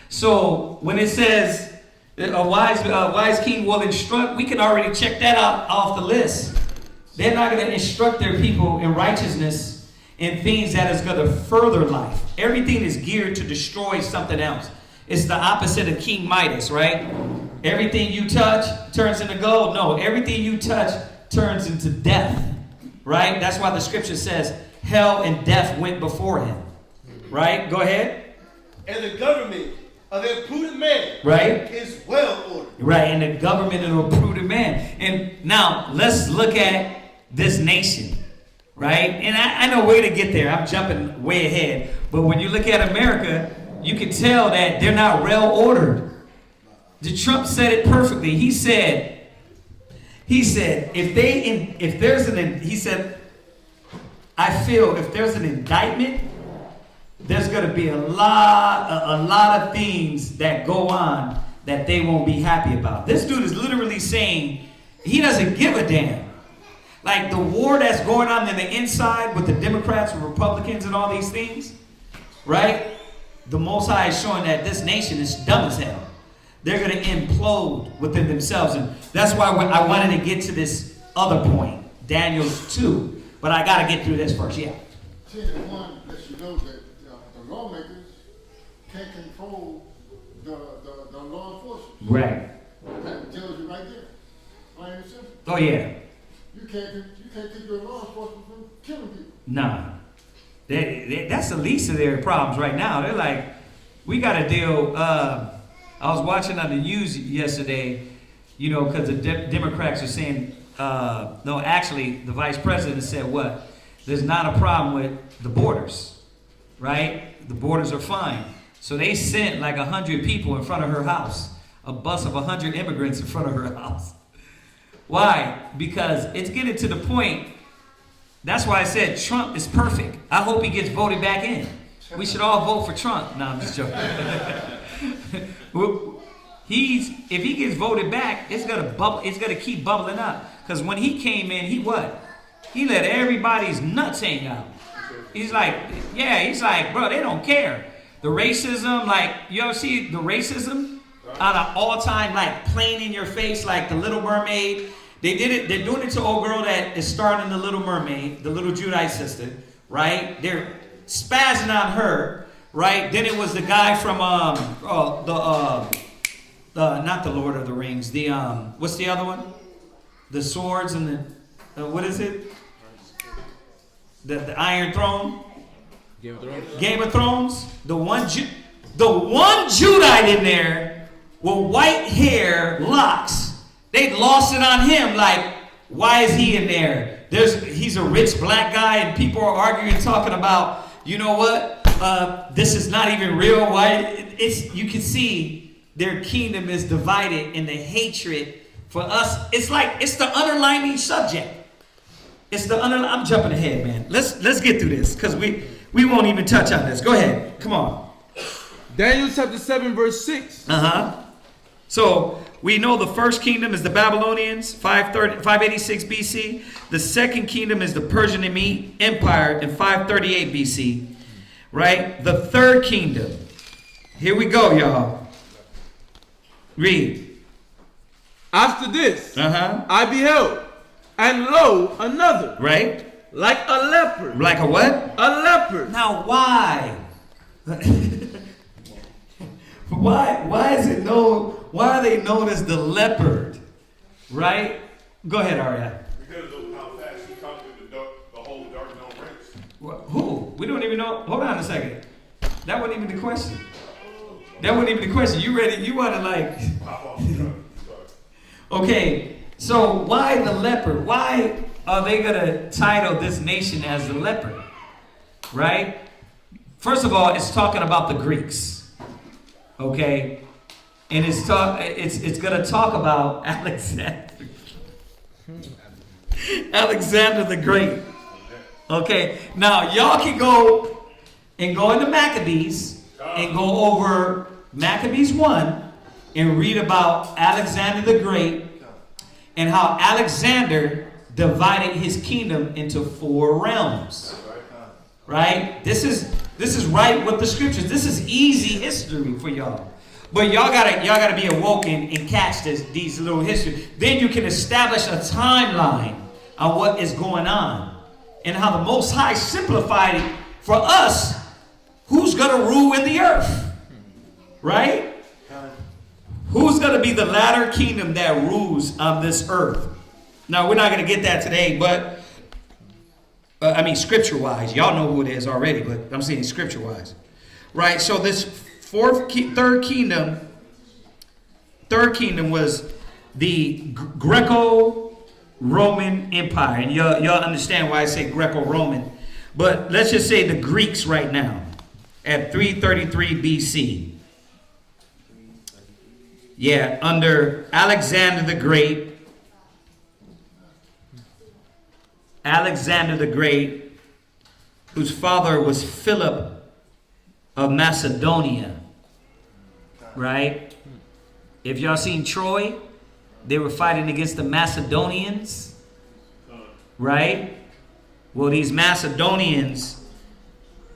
So when it says a wise king will instruct, we can already check that out off the list. They're not going to instruct their people in righteousness and things that is going to further life. Everything is geared to destroy something else. It's the opposite of King Midas, right? Everything you touch turns into gold. No, everything you touch turns into death, right? That's why the scripture says hell and death went before him, right? Go ahead. And the government of a prudent man, right, is well ordered. Right, and the government of a prudent man. And now let's look at this nation, right? And I know where to get there. I'm jumping way ahead. But when you look at America, you can tell that they're not well ordered. Trump said it perfectly. He said, I feel if there's an indictment, there's going to be a lot of things that go on that they won't be happy about. This dude is literally saying he doesn't give a damn. Like the war that's going on in the inside with the Democrats and Republicans and all these things, right? The Most High is showing that this nation is dumb as hell. They're going to implode within themselves. And that's why I wanted to get to this other point, Daniel 2. But I got to get through this first, yeah. See, the one lets you know that the lawmakers can't control the law enforcement. Right. That tells you right there. Plain and simple. Oh, yeah. You can't keep your law enforcement from killing people. Nah. That's the least of their problems right now. They're like, we got to deal. I was watching on the news yesterday, because the Democrats are saying, no, actually, the vice president said what? There's not a problem with the borders, right? The borders are fine. So they sent like 100 people in front of her house, a bus of 100 immigrants in front of her house. Why? Because it's getting to the point. That's why I said Trump is perfect. I hope he gets voted back in. We should all vote for Trump. No, I'm just joking. If he gets voted back, it's gonna bubble. It's gonna keep bubbling up. Because when he came in, he let everybody's nuts hang out. He's like, bro, they don't care. The racism, like, you ever see the racism on an all-time, like, plain in your face, like the Little Mermaid? They did it. They're doing it to old girl that is starring in The Little Mermaid, the little Judite sister, right? They're spazzing on her, right? Then it was the guy from not the Lord of the Rings. The what's the other one? The swords and the what is it? The Iron Throne. Game of Thrones. The one Judite in there with white hair, locks. They lost it on him. Like, why is he in there? He's a rich black guy, and people are arguing, talking about, you know what? This is not even real. Why? You can see their kingdom is divided, and the hatred for us. It's the underlying subject. I'm jumping ahead, man. Let's get through this because we won't even touch on this. Go ahead. Come on. Daniel chapter 7 verse 6. So we know the first kingdom is the Babylonians, 586 BC. The second kingdom is the Persian Empire in 538 BC. Right? The third kingdom. Here we go, y'all. Read. After this, I beheld, and lo, another. Right? Like a leopard. Like a what? A leopard. Now why? Why is it known? Why are they known as the leopard? Right? Go ahead, Arya. Because of how fast he conquered the whole dark known race. Who? We don't even know. Hold on a second. That wasn't even the question. You ready? You want to like... Okay, so why the leopard? Why are they going to title this nation as the leopard? Right? First of all, it's talking about the Greeks. Okay? And it's going to talk about Alexander the Great. Okay? Now, y'all can go into Maccabees and go over Maccabees 1 and read about Alexander the Great and how Alexander divided his kingdom into 4 realms. Right? This is right with the scriptures. This is easy history for y'all. But y'all gotta be awoken and catch these little history. Then you can establish a timeline on what is going on and how the Most High simplified it for us. Who's gonna rule in the earth? Right? Who's going to be the latter kingdom that rules on this earth? Now, we're not going to get that today, but, scripture-wise. Y'all know who it is already, but I'm saying scripture-wise. Right? So this third kingdom was the Greco-Roman Empire. And y'all understand why I say Greco-Roman. But let's just say the Greeks right now at 333 BC. Yeah, under Alexander the Great. Alexander the Great, whose father was Philip of Macedonia. Right? If y'all seen Troy, they were fighting against the Macedonians. Right? Well, these Macedonians,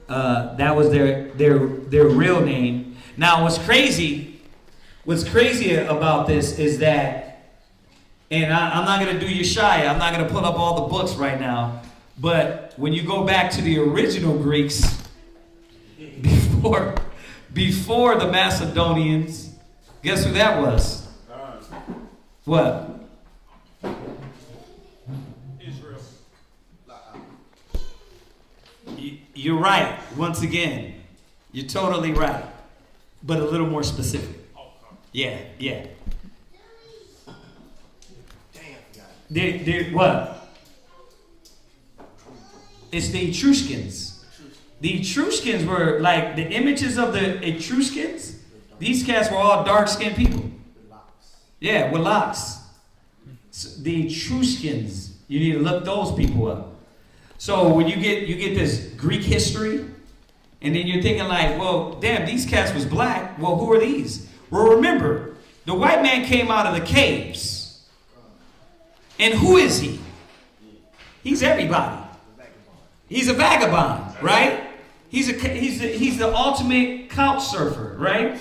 that was their real name. Now, what's crazy about this is that, and I'm not going to do Yeshaya, I'm not going to pull up all the books right now, but when you go back to the original Greeks, before the Macedonians, guess who that was? What? Israel. You're right, once again. You're totally right, but a little more specific. Yeah. What? It's the Etruscans. The Etruscans were like the images of the Etruscans. These cats were all dark-skinned people. Yeah, with locks. So the Etruscans. You need to look those people up. So when you get this Greek history, and then you're thinking like, well, damn, these cats was black. Well, who are these? Well, remember, the white man came out of the caves. And who is he? He's everybody. He's a vagabond, right? He's the ultimate couch surfer, right?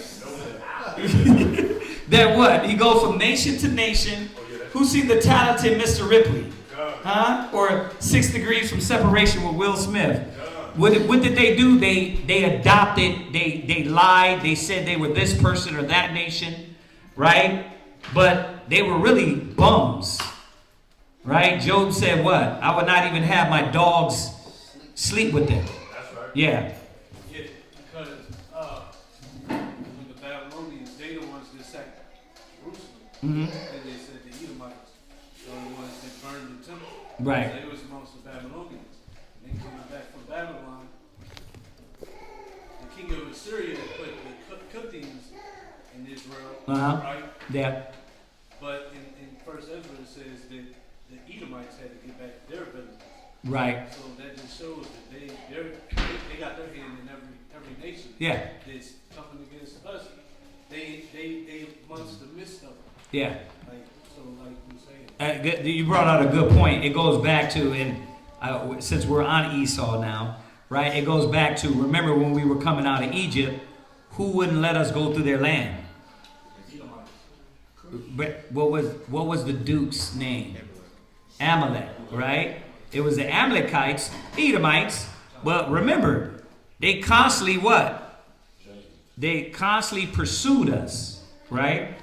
That what? He goes from nation to nation, Who's seen the talented Mr. Ripley? Huh? Or 6 Degrees from Separation with Will Smith? What did they do? They adopted, they lied, they said they were this person or that nation, right? But they were really bums, right? Job said what? I would not even have my dogs sleep with them. That's right. Yeah. Yeah, because when the Babylonians, they the ones that sacked Jerusalem, and they said the Edomites are the ones that burned the temple. Right. So they was amongst the Babylonians. And they came back from Babylon. The king of Assyria had put the Cuthians in Israel, right? Yeah. But in First Ezra it says that the Edomites had to get back their villages. Right. So that just shows that they got their hand in every nation. Yeah. That's coming against us. They amongst the midst of it. Yeah. Like you saying. You brought out a good point. It goes back to, and since we're on Esau now, right? It goes back to, remember when we were coming out of Egypt, who wouldn't let us go through their land? But what was the duke's name? Amalek, right? It was the Amalekites, Edomites. But remember, they constantly what? They constantly pursued us, right?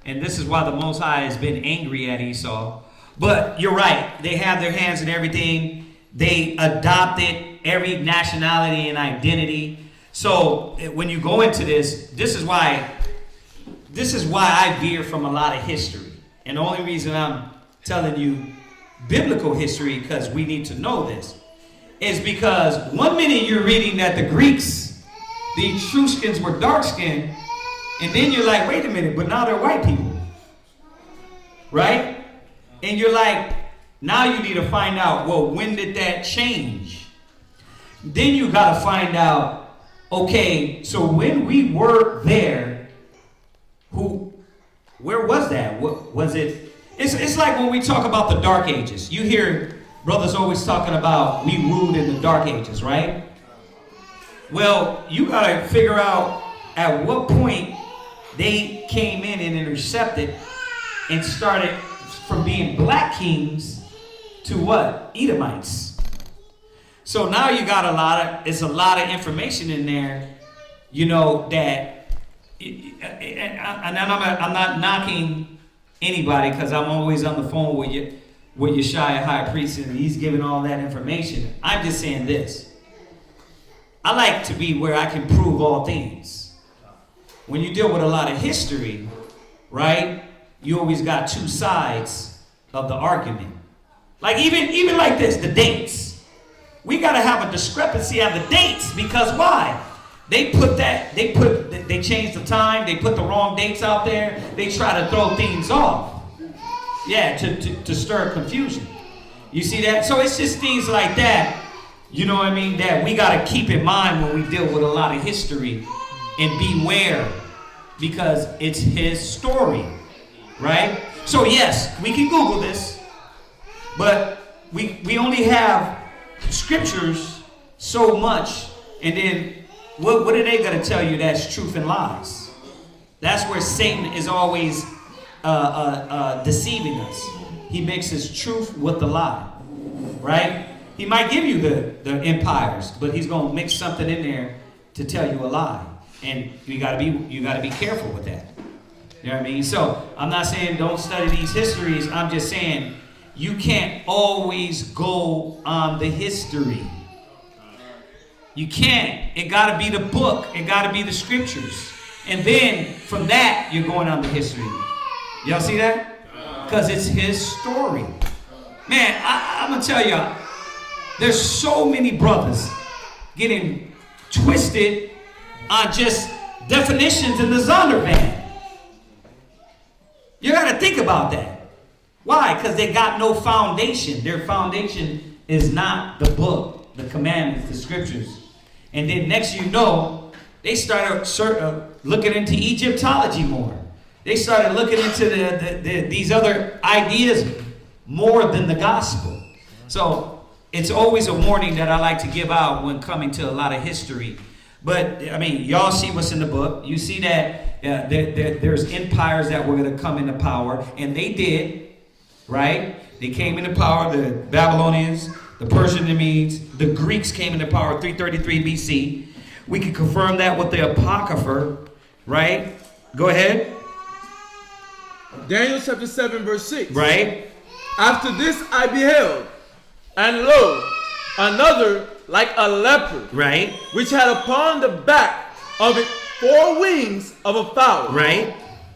And this is why the Most High has been angry at Esau. But you're right. They have their hands in everything. They adopted every nationality and identity. So when you go into this is why I veer from a lot of history. And the only reason I'm telling you biblical history, because we need to know this, is because one minute you're reading that the Greeks, the Etruscans were dark-skinned, and then you're like, wait a minute, but now they're white people. Right? And you're like, now you need to find out, well, when did that change? Then you got to find out, okay, so when we were there, where was that? What was it? It's like when we talk about the Dark Ages. You hear brothers always talking about we ruled in the Dark Ages, right? Well, you got to figure out at what point they came in and intercepted and started from being black kings to what? Edomites. So now you got it's a lot of information in there, you know, that, and I'm not knocking anybody, because I'm always on the phone with Yeshaya High Priest, and he's giving all that information. I'm just saying this. I like to be where I can prove all things. When you deal with a lot of history, right, you always got two sides of the argument. Like even like this, the dates. We got to have a discrepancy on the dates, because why? They changed the time, they put the wrong dates out there, they try to throw things off. Yeah, to stir confusion. You see that? So it's just things like that, you know what I mean, that we got to keep in mind when we deal with a lot of history, and beware, because it's his story, right? So yes, we can Google this, but we only have scriptures so much, and then what are they going to tell you that's truth and lies? That's where Satan is always deceiving us. He mixes truth with the lie, right? He might give you the empires, but he's going to mix something in there to tell you a lie, and you got to be careful with that. You know what I mean? So I'm not saying don't study these histories. I'm just saying you can't always go on the history. You can't. It got to be the book. It got to be the scriptures. And then from that, you're going on the history. Y'all see that? Because it's his story. Man, I'm going to tell y'all, there's so many brothers getting twisted on just definitions in the Zondervan. You got to think about that. Why? Because they got no foundation. Their foundation is not the book, the commandments, the scriptures. And then next you know, they started looking into Egyptology more. They started looking into these other ideas more than the gospel. So it's always a warning that I like to give out when coming to a lot of history. But, I mean, y'all see what's in the book. You see that there's empires that were going to come into power, and they did. right? They came into power, the Babylonians, the Persians, the Medes, the Greeks came into power 333 BC. We can confirm that with the Apocrypha, right? Go ahead. Daniel chapter 7 verse 6. Right? After this I beheld, and lo, another like a leopard, Right? which had upon the back of it 4 wings of a fowl. Right?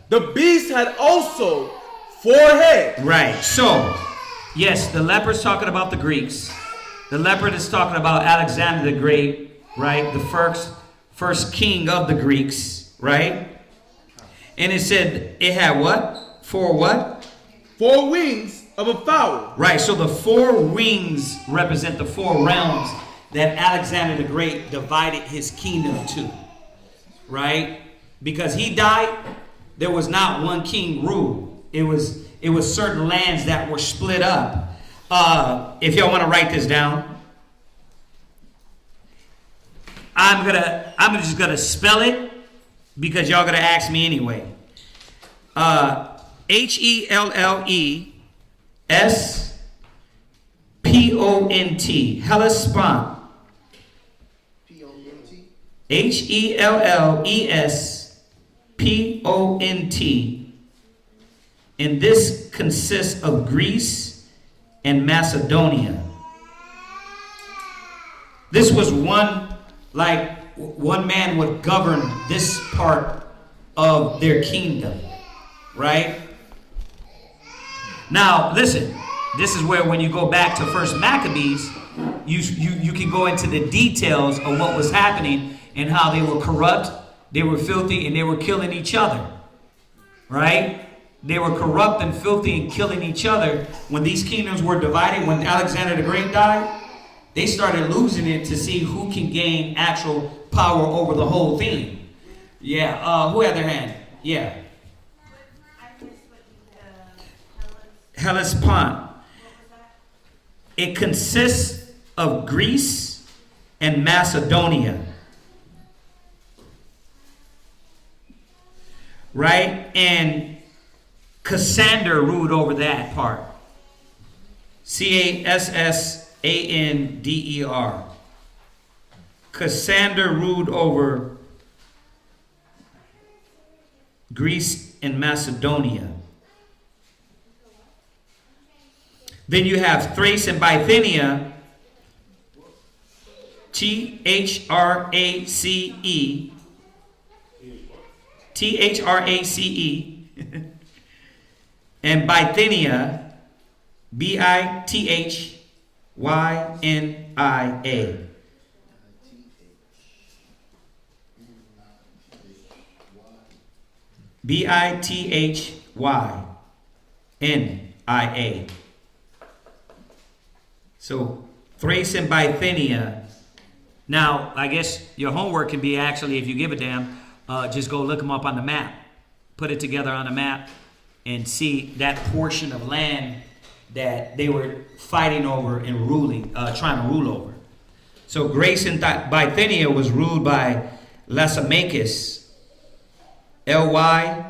The beast had also 4 heads. Right. So, yes, the leopard's talking about the Greeks. The leopard is talking about Alexander the Great, right? The first king of the Greeks, right? And it said it had what? 4 what? 4 wings of a fowl. Right. So the 4 wings represent the 4 realms that Alexander the Great divided his kingdom to. Right? Because he died, there was not one king rule. It was certain lands that were split up. If y'all want to write this down, I'm just gonna spell it because y'all gonna ask me anyway. Hellespont. Hellespont. P-O-N-T. Hellespont. And this consists of Greece and Macedonia. This was one man would govern this part of their kingdom, right? Now, listen, this is where when you go back to First Maccabees, you can go into the details of what was happening and how they were corrupt, they were filthy, and they were killing each other, right? They were corrupt and filthy and killing each other. When these kingdoms were divided, when Alexander the Great died, they started losing it to see who can gain actual power over the whole thing. Yeah, who had their hand? Yeah. Hellespont. It consists of Greece and Macedonia. Right? And Cassander ruled over that part. Cassander. Cassander ruled over Greece and Macedonia. Then you have Thrace and Bithynia. Thrace. And Bithynia, Bithynia. Bithynia. So Thrace and Bithynia. Now, I guess your homework can be actually, if you give a damn, just go look them up on the map. Put it together on a map and see that portion of land that they were fighting over and trying to rule over. So Greece and Bithynia was ruled by Lysimachus, Lysimachus.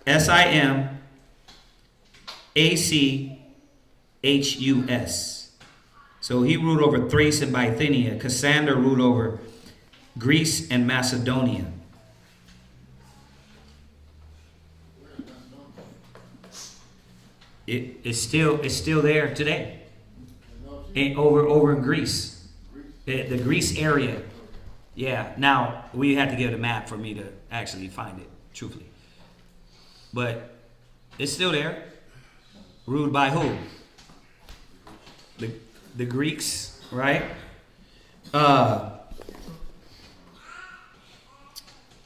Lysimachus. So he ruled over Thrace and Bithynia. Cassander ruled over Greece and Macedonia. It's still there today. Over in Greece. The Greece area. Yeah. Now we had to get a map for me to actually find it, truthfully. But it's still there. Ruled by who? The Greeks, right?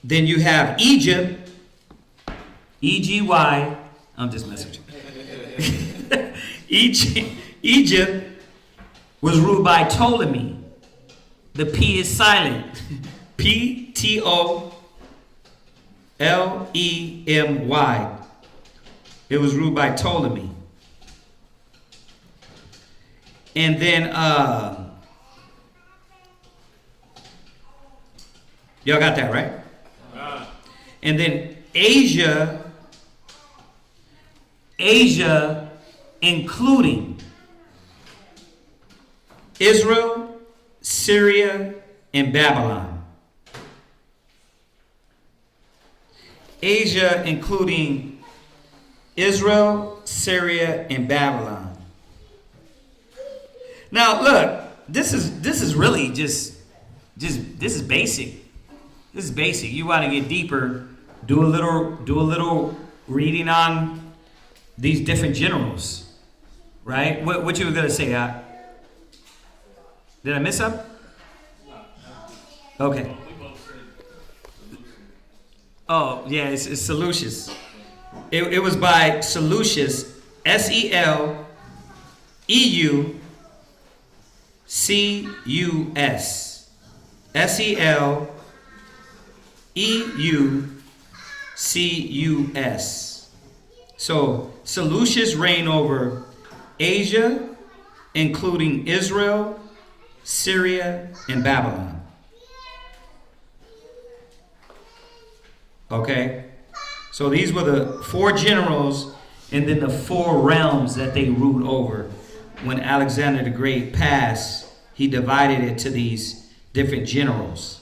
Then you have Egypt. EGY. I'm just messing with you. Egypt was ruled by Ptolemy. The P is silent. Ptolemy. It was ruled by Ptolemy. And then Y'all got that, right? And then Asia including Israel, Syria, and Babylon. Asia including Israel, Syria, and Babylon. Now look, this is really just this is basic. This is basic. You want to get deeper, do a little reading on these different generals, right? What you were gonna say? Did I miss something? Okay. Oh yeah, it's Seleucus. It was by Seleucus, Seleucus, Seleucus. So Seleucus reigned over Asia, including Israel, Syria, and Babylon. Okay? So these were the 4 generals and then the 4 realms that they ruled over. When Alexander the Great passed, he divided it to these different generals.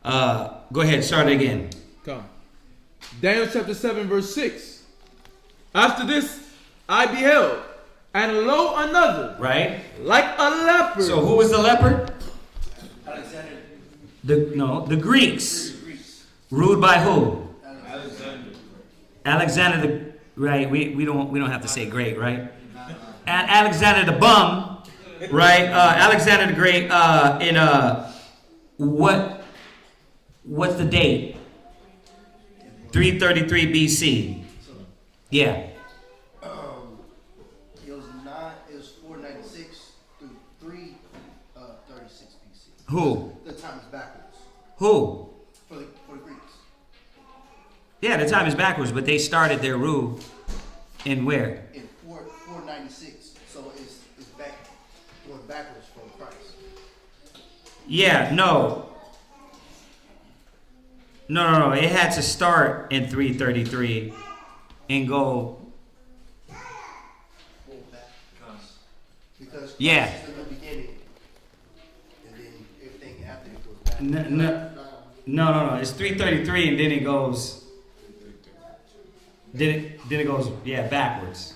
Go ahead, start it again. Come. Daniel chapter 7, verse 6. After this, I beheld, and lo, another, Right? like a leopard. So who was the leopard? Alexander. The Greeks. Ruled by who? Alexander the right. We don't have to say great, right? And Alexander the bum, right? Alexander the Great. What's the date? 333 BC. Yeah. It was 496 through 336 BC. Who? The time is backwards Who? for the Greeks. Yeah, the time is backwards, but they started their rule in where? In 496, so it's going backwards from Christ. Yeah, no. It had to start in 333 and go. Because Christ Yeah. is in the beginning, and then everything after it goes back. No. It's 333 and then it goes. Then it goes backwards.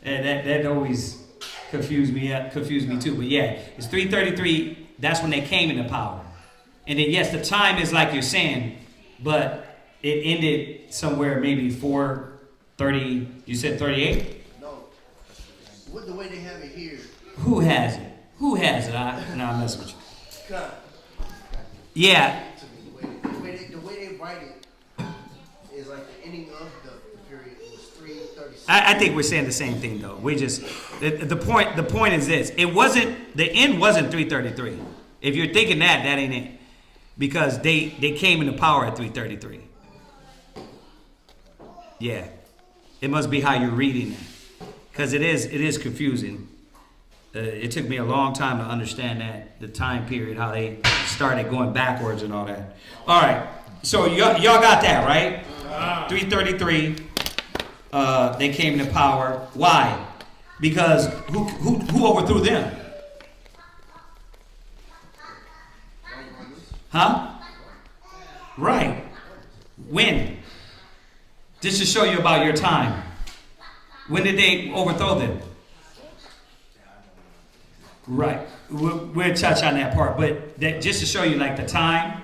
And that always confused me too. But yeah, it's 333. That's when they came into power. And then yes, the time is like you're saying, but it ended somewhere maybe 430. You said 38. No, with the way they have it here. Who has it? I'm messing with you. God, Yeah. the way they write it is like the ending of the period was 336. I think we're saying the same thing though. We just the point is this. The end wasn't 333. If you're thinking that ain't it. Because they came into power at 333. Yeah. It must be how you're reading it. Because it is confusing. It took me a long time to understand that, the time period, how they started going backwards and all that. All right. So y'all got that, right? 333. They came into power. Why? Because who overthrew them? Huh? Right. When? Just to show you about your time. When did they overthrow them? Right. We'll touch on that part. But just to show you like the time,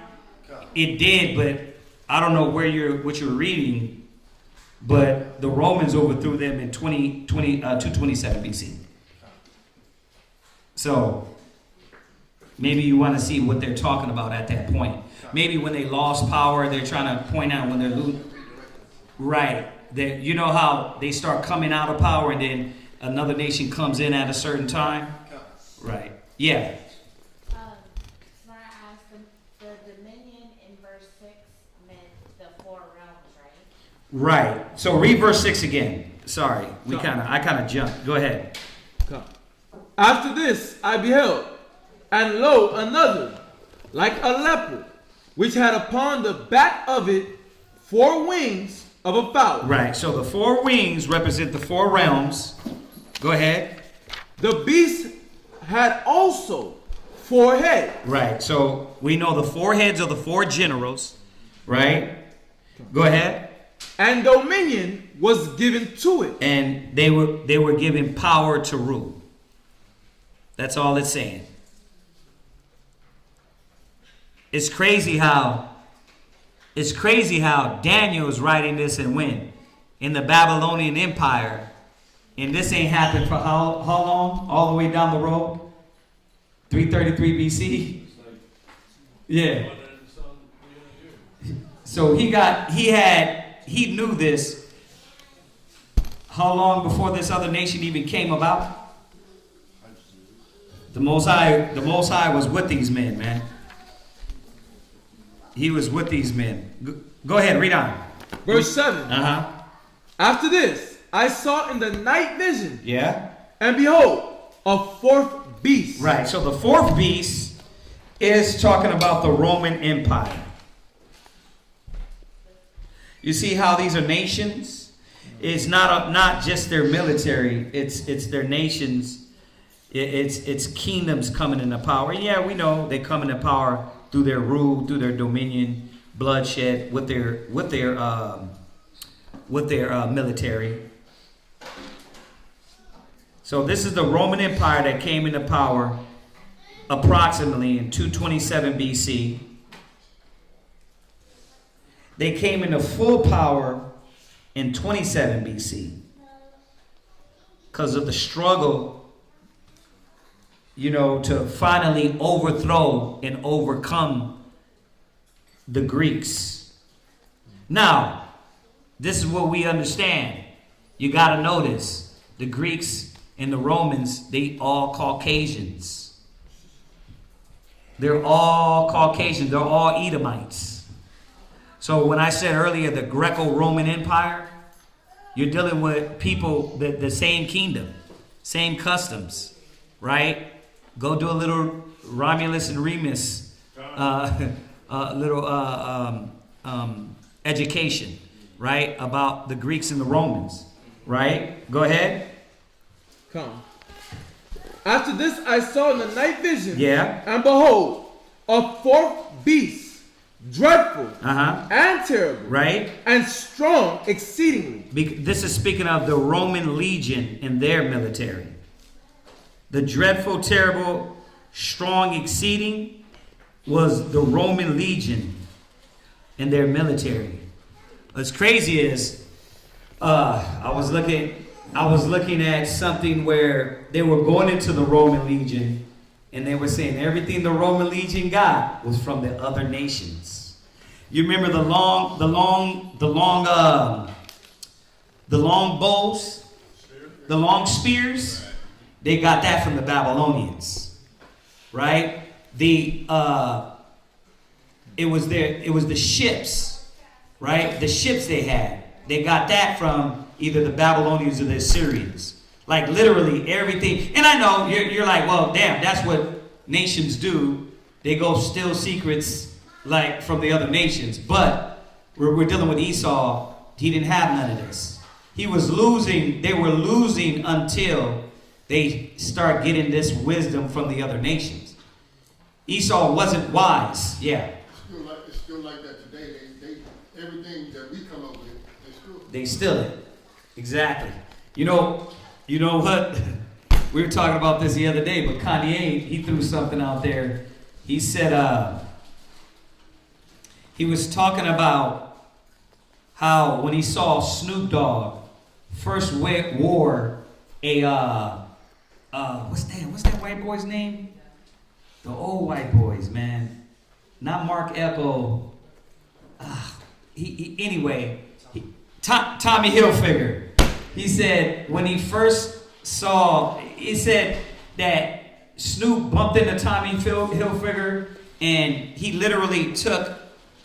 it did, but I don't know what you're reading, but the Romans overthrew them in 227 BC. So maybe you want to see what they're talking about at that point. Maybe when they lost power, they're trying to point out when they're losing. Right. You know how they start coming out of power and then another nation comes in at a certain time? Right. Yeah. Can I ask the dominion in verse 6 meant the 4 realms, right? Right. So read verse 6 again. Sorry. I kind of jumped. Go ahead. Come. After this, I beheld, and lo, another, like a leopard, which had upon the back of it 4 wings of a fowl. Right. So the 4 wings represent the 4 realms. Go ahead. The beast had also 4 heads. Right. So we know the 4 heads are the 4 generals. Right. Go ahead. And dominion was given to it. And they were given power to rule. That's all it's saying. It's crazy how Daniel is writing this and when? In the Babylonian Empire. And this ain't happened for how long? All the way down the road? 333 BC? Yeah. So he knew this. How long before this other nation even came about? The Most High was with these men, man. He was with these men. Go ahead, read on. Verse 7. After this, I saw in the night vision. Yeah. And behold, a 4th beast. Right. So the 4th beast is talking about the Roman Empire. You see how these are nations? It's not just their military. It's their nations. It's kingdoms coming into power. Yeah, we know they come into power through their rule, through their dominion, bloodshed, with their military. So this is the Roman Empire that came into power approximately in 227 BC. They came into full power in 27 BC because of the struggle, to finally overthrow and overcome the Greeks. Now, this is what we understand. You got to notice the Greeks and the Romans, they all Caucasians. They're all Caucasians. They're all Edomites. So when I said earlier the Greco-Roman Empire, you're dealing with people, the same kingdom, same customs, right? Go do a little Romulus and Remus, education, right? About the Greeks and the Romans, right? Go ahead. Come. After this I saw in the night vision. Yeah. And behold, a 4th beast, dreadful and terrible. Right. And strong exceedingly. This is speaking of the Roman legion and their military. The dreadful, terrible, strong, exceeding was the Roman legion and their military. What's crazy is, I was looking at something where they were going into the Roman legion, and they were saying everything the Roman legion got was from the other nations. You remember the long bows, the long spears. They got that from the Babylonians, right? It was the ships, right? The ships they had. They got that from either the Babylonians or the Assyrians. Like literally everything. And I know you're like, well, damn, that's what nations do. They go steal secrets like from the other nations. But we're dealing with Esau. He didn't have none of this. He was losing. They were losing until they start getting this wisdom from the other nations. Esau wasn't wise. Yeah. It's still like that today. They everything that we come up with, they steal it. Exactly. You know what? We were talking about this the other day, but Kanye, he threw something out there. He said he was talking about how when he saw Snoop Dogg first wore a what's that white boy's name? The old white boys, man. Not Mark Ecko. Tommy Hilfiger. He said when he first saw, he said that Snoop bumped into Tommy Hilfiger and he literally took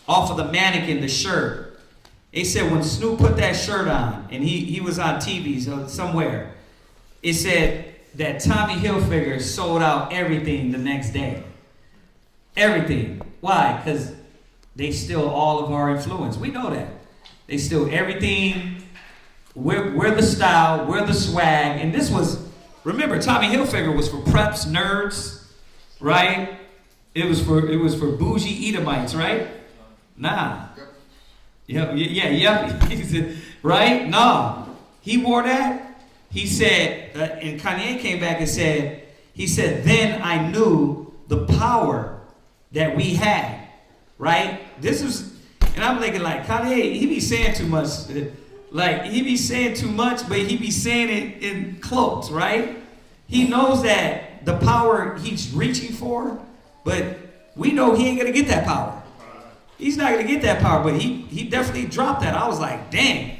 off of the mannequin the shirt. They said when Snoop put that shirt on and he was on TV somewhere, it said that Tommy Hilfiger sold out everything the next day. Everything. Why? Because they steal all of our influence. We know that. They steal everything. We're the style, we're the swag. And this was, remember, Tommy Hilfiger was for preps, nerds, right? It was for bougie Edomites, right? Nah. Yep. He said, right? Nah. He wore that. He said, and Kanye came back and said, then I knew the power that we had, right? This was, and I'm thinking like, Kanye, he be saying too much. Like, he be saying too much, but he be saying it in cloaks, right? He knows that the power he's reaching for, but we know he ain't going to get that power. He's not going to get that power, but he definitely dropped that. I was like, dang.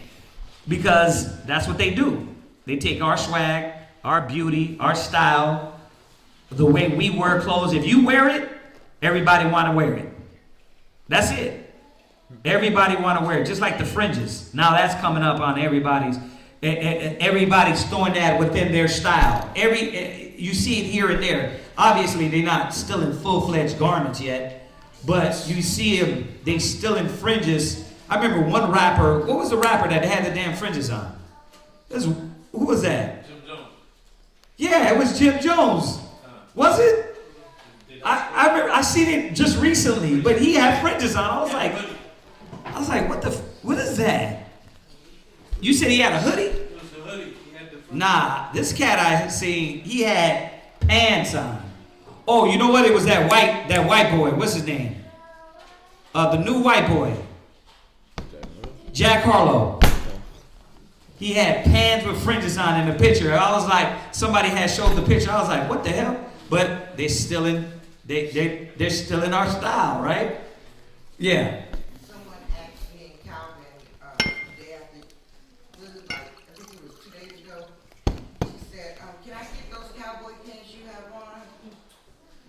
Because that's what they do. They take our swag, our beauty, our style, the way we wear clothes. If you wear it, everybody want to wear it. That's it. Everybody want to wear it, just like the fringes. Now that's coming up on everybody's throwing that within their style. You see it here and there. Obviously, they're not still in full-fledged garments yet, but you see them, they still in fringes. I remember one rapper, what was the rapper that had the damn fringes on? Who was that? Jim Jones. Yeah, it was Jim Jones. Was it? I remember, I seen it just recently, but he had fringes on. I was like, what is that? You said he had a hoodie? It was the hoodie. He had the Nah, this cat I had seen, he had pants on. Oh, you know what? It was that white boy. What's his name? The new white boy. Jack Harlow. He had pants with fringes on in the picture. I was like, somebody had showed the picture. I was like, what the hell? But they're still in our style, right? Yeah. Someone asked me in Calvin the day after, I think it was 2 days ago. She said, "Can I get those cowboy pants you have on?"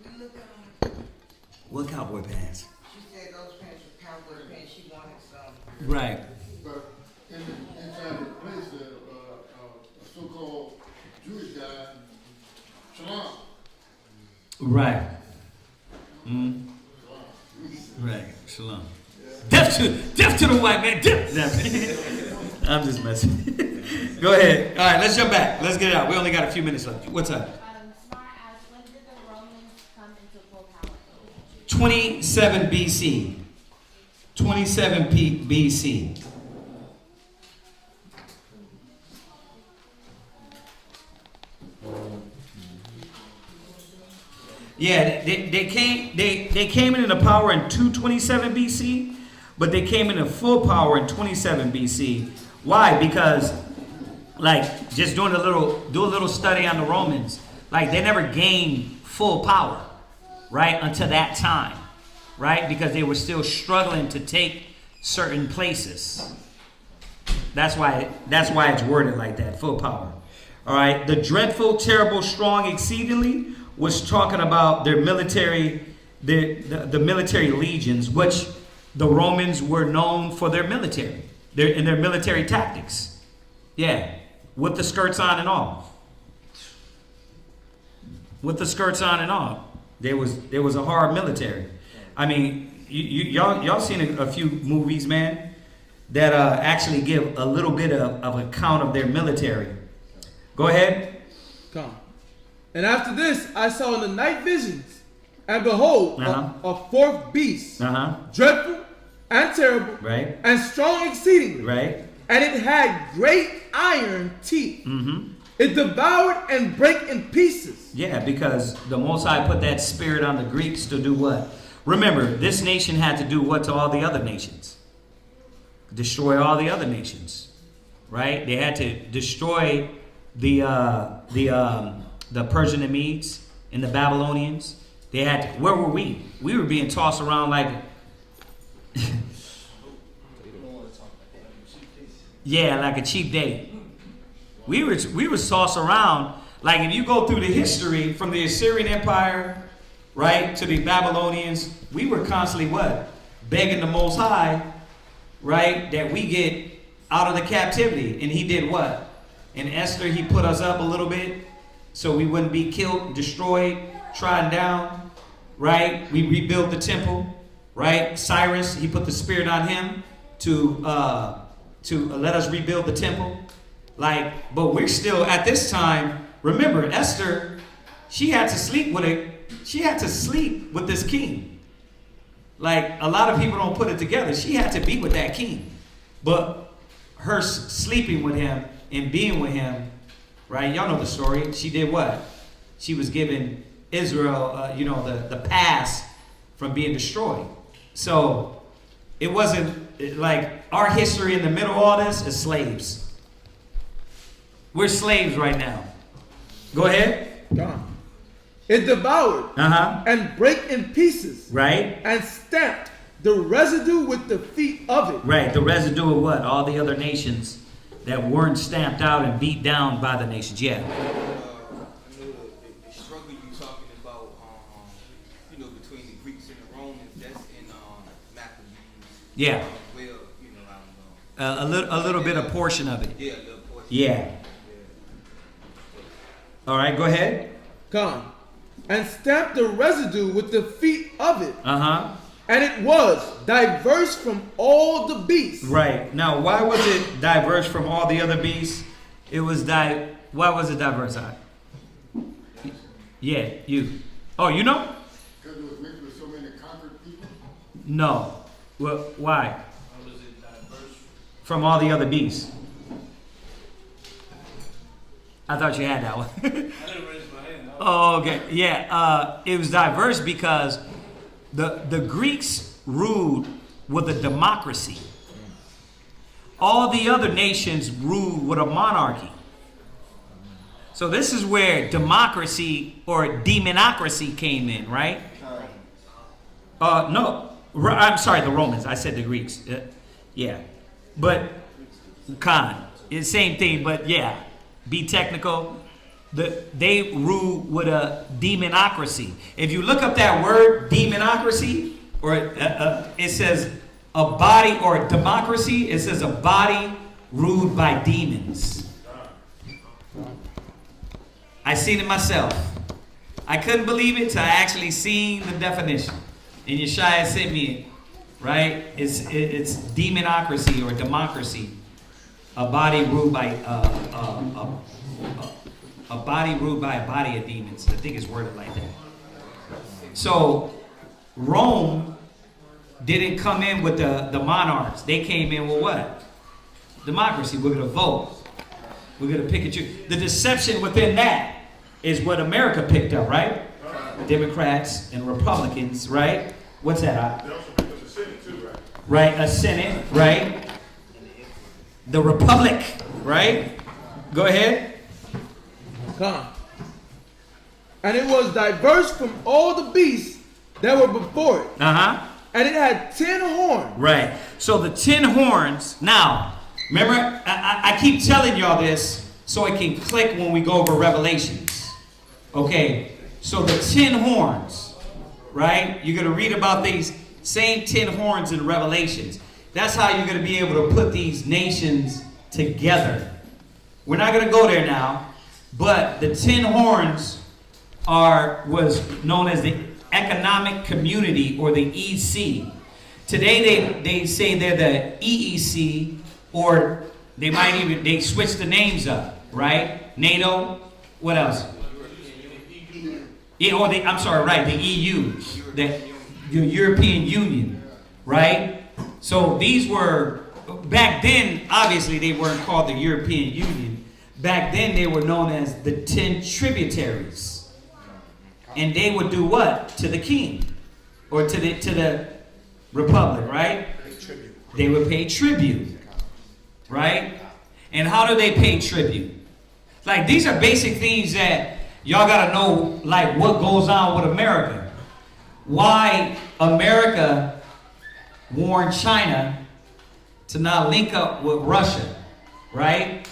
We looked at them. What cowboy pants? She said those pants were cowboy pants. She wanted some. Right. But inside the place, a so-called Jewish guy, Shalom. Right. Right. Shalom. Death to the white man. I'm just messing. Go ahead. All right, let's jump back. Let's get it out. We only got a few minutes left. What's up? Smart asked, when did the Romans come into full power? 27 BC. 27 BC. Yeah, they came into power in 227 BC, but they came into full power in 27 BC. Why? Because, like, just do a little study on the Romans. Like, they never gained full power, right, until that time, right? Because they were still struggling to take certain places. That's why it's worded like that, full power. All right, the dreadful, terrible, strong, exceedingly was talking about their military, the military legions, which the Romans were known for their military, their military tactics. Yeah, with the skirts on and all. With the skirts on and all, there was a hard military. I mean, y'all seen a few movies, man, that actually give a little bit of account of their military. Go ahead. Come. And after this, I saw in the night visions, and behold, a fourth beast, dreadful and terrible, right, and strong exceedingly, right, and it had great iron teeth. It devoured and brake in pieces. Yeah, because the Most High put that spirit on the Greeks to do what? Remember, this nation had to do what to all the other nations? Destroy all the other nations, right? They had to destroy the Persian and Medes and the Babylonians. They had to, where were we? We were being tossed around like yeah, like a cheap date. We were tossed around like, if you go through the history from the Assyrian Empire, right, to the Babylonians, we were constantly what? Begging the Most High, right, that we get out of the captivity. And he did what? In Esther, he put us up a little bit so we wouldn't be killed, destroyed, trodden down, right? We rebuilt the temple, right? Cyrus, he put the spirit on him to let us rebuild the temple. Like, but we're still at this time. Remember, Esther, she had to sleep with it. She had to sleep with this king. Like, a lot of people don't put it together. She had to be with that king. But her sleeping with him and being with him, right? Y'all know the story. She did what? She was giving Israel, the pass from being destroyed. So it wasn't like our history in the middle of all this is slaves. We're slaves right now. Go ahead. God. It devoured and break in pieces. Right. And stamped the residue with the feet of it. Right. The residue of what? All the other nations that weren't stamped out and beat down by the nations. Yeah. I know the struggle you talking about, between the Greeks and the Romans. That's in Maccabees. Yeah. Well, I don't know. A little bit, a portion of it. Yeah, a little portion. Yeah. All right, go ahead. Come. And stamped the residue with the feet of it. Uh-huh. And it was diverse from all the beasts. Right. Now, why was it diverse from all the other beasts? It was why was it diverse? Yeah, you. Oh, you know? Because it was mixed with so many conquered people? No. Well, why? How was it diverse? From all the other beasts. I thought you had that one. I didn't raise my hand. Oh, okay. Yeah. It was diverse because the Greeks ruled with a democracy. All the other nations ruled with a monarchy. So this is where democracy or demonocracy came in, right? No. I'm sorry, the Romans. I said the Greeks. Yeah. But Khan. It's the same thing, but yeah. Be technical. They rule with a demonocracy. If you look up that word demonocracy, or it says a body, or democracy, it says a body ruled by demons. I seen it myself. I couldn't believe it till I actually seen the definition. And Yeshaya sent me it, right? It's demonocracy or democracy. A body ruled by a body ruled by a body of demons. I think it's worded like that. So Rome didn't come in with the monarchs. They came in with what? Democracy. We're going to vote. We're going to pick and choose. The deception within that is what America picked up, right? Democrats and Republicans, right? What's that? They also picked up the Senate too, right? Right, a Senate, right? The Republic, right? Go ahead. Come. And it was diverse from all the beasts that were before it. Uh-huh. And it had 10 horns. Right. So the 10 horns. Now, remember, I keep telling y'all this so it can click when we go over Revelations. Okay. So the 10 horns, right? You're going to read about these same 10 horns in Revelations. That's how you're going to be able to put these nations together. We're not going to go there now. But the 10 horns was known as the Economic Community, or the EC. Today they say they're the EEC, or they switch the names up, right? NATO, what else? Yeah, the EU, the European Union, right? So these were, back then, obviously they weren't called the European Union. Back then they were known as the 10 tributaries. And they would do what? To the king. Or to the republic, right? They would pay tribute. Right? And how do they pay tribute? Like, these are basic things that y'all gotta know, like what goes on with America. Why America warned China to not link up with Russia, right?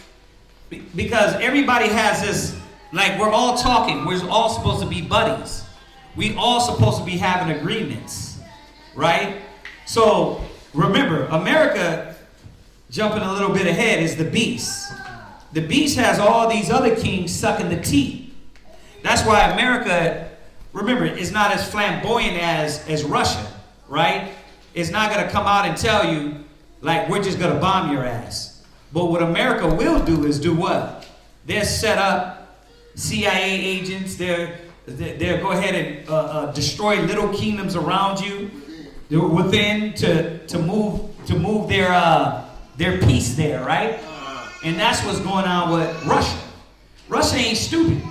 Because everybody has this, like, we're all talking. We're all supposed to be buddies. We all supposed to be having agreements, right? So remember, America, jumping a little bit ahead, is the beast. The beast has all these other kings sucking the teeth. That's why America, remember, is not as flamboyant as Russia, right? is not going to come out and tell you, like, we're just going to bomb your ass. But what America will do is do what? They'll set up CIA agents. They'll go ahead and destroy little kingdoms around you within to move their peace there, right? And that's what's going on with Russia. Russia ain't stupid.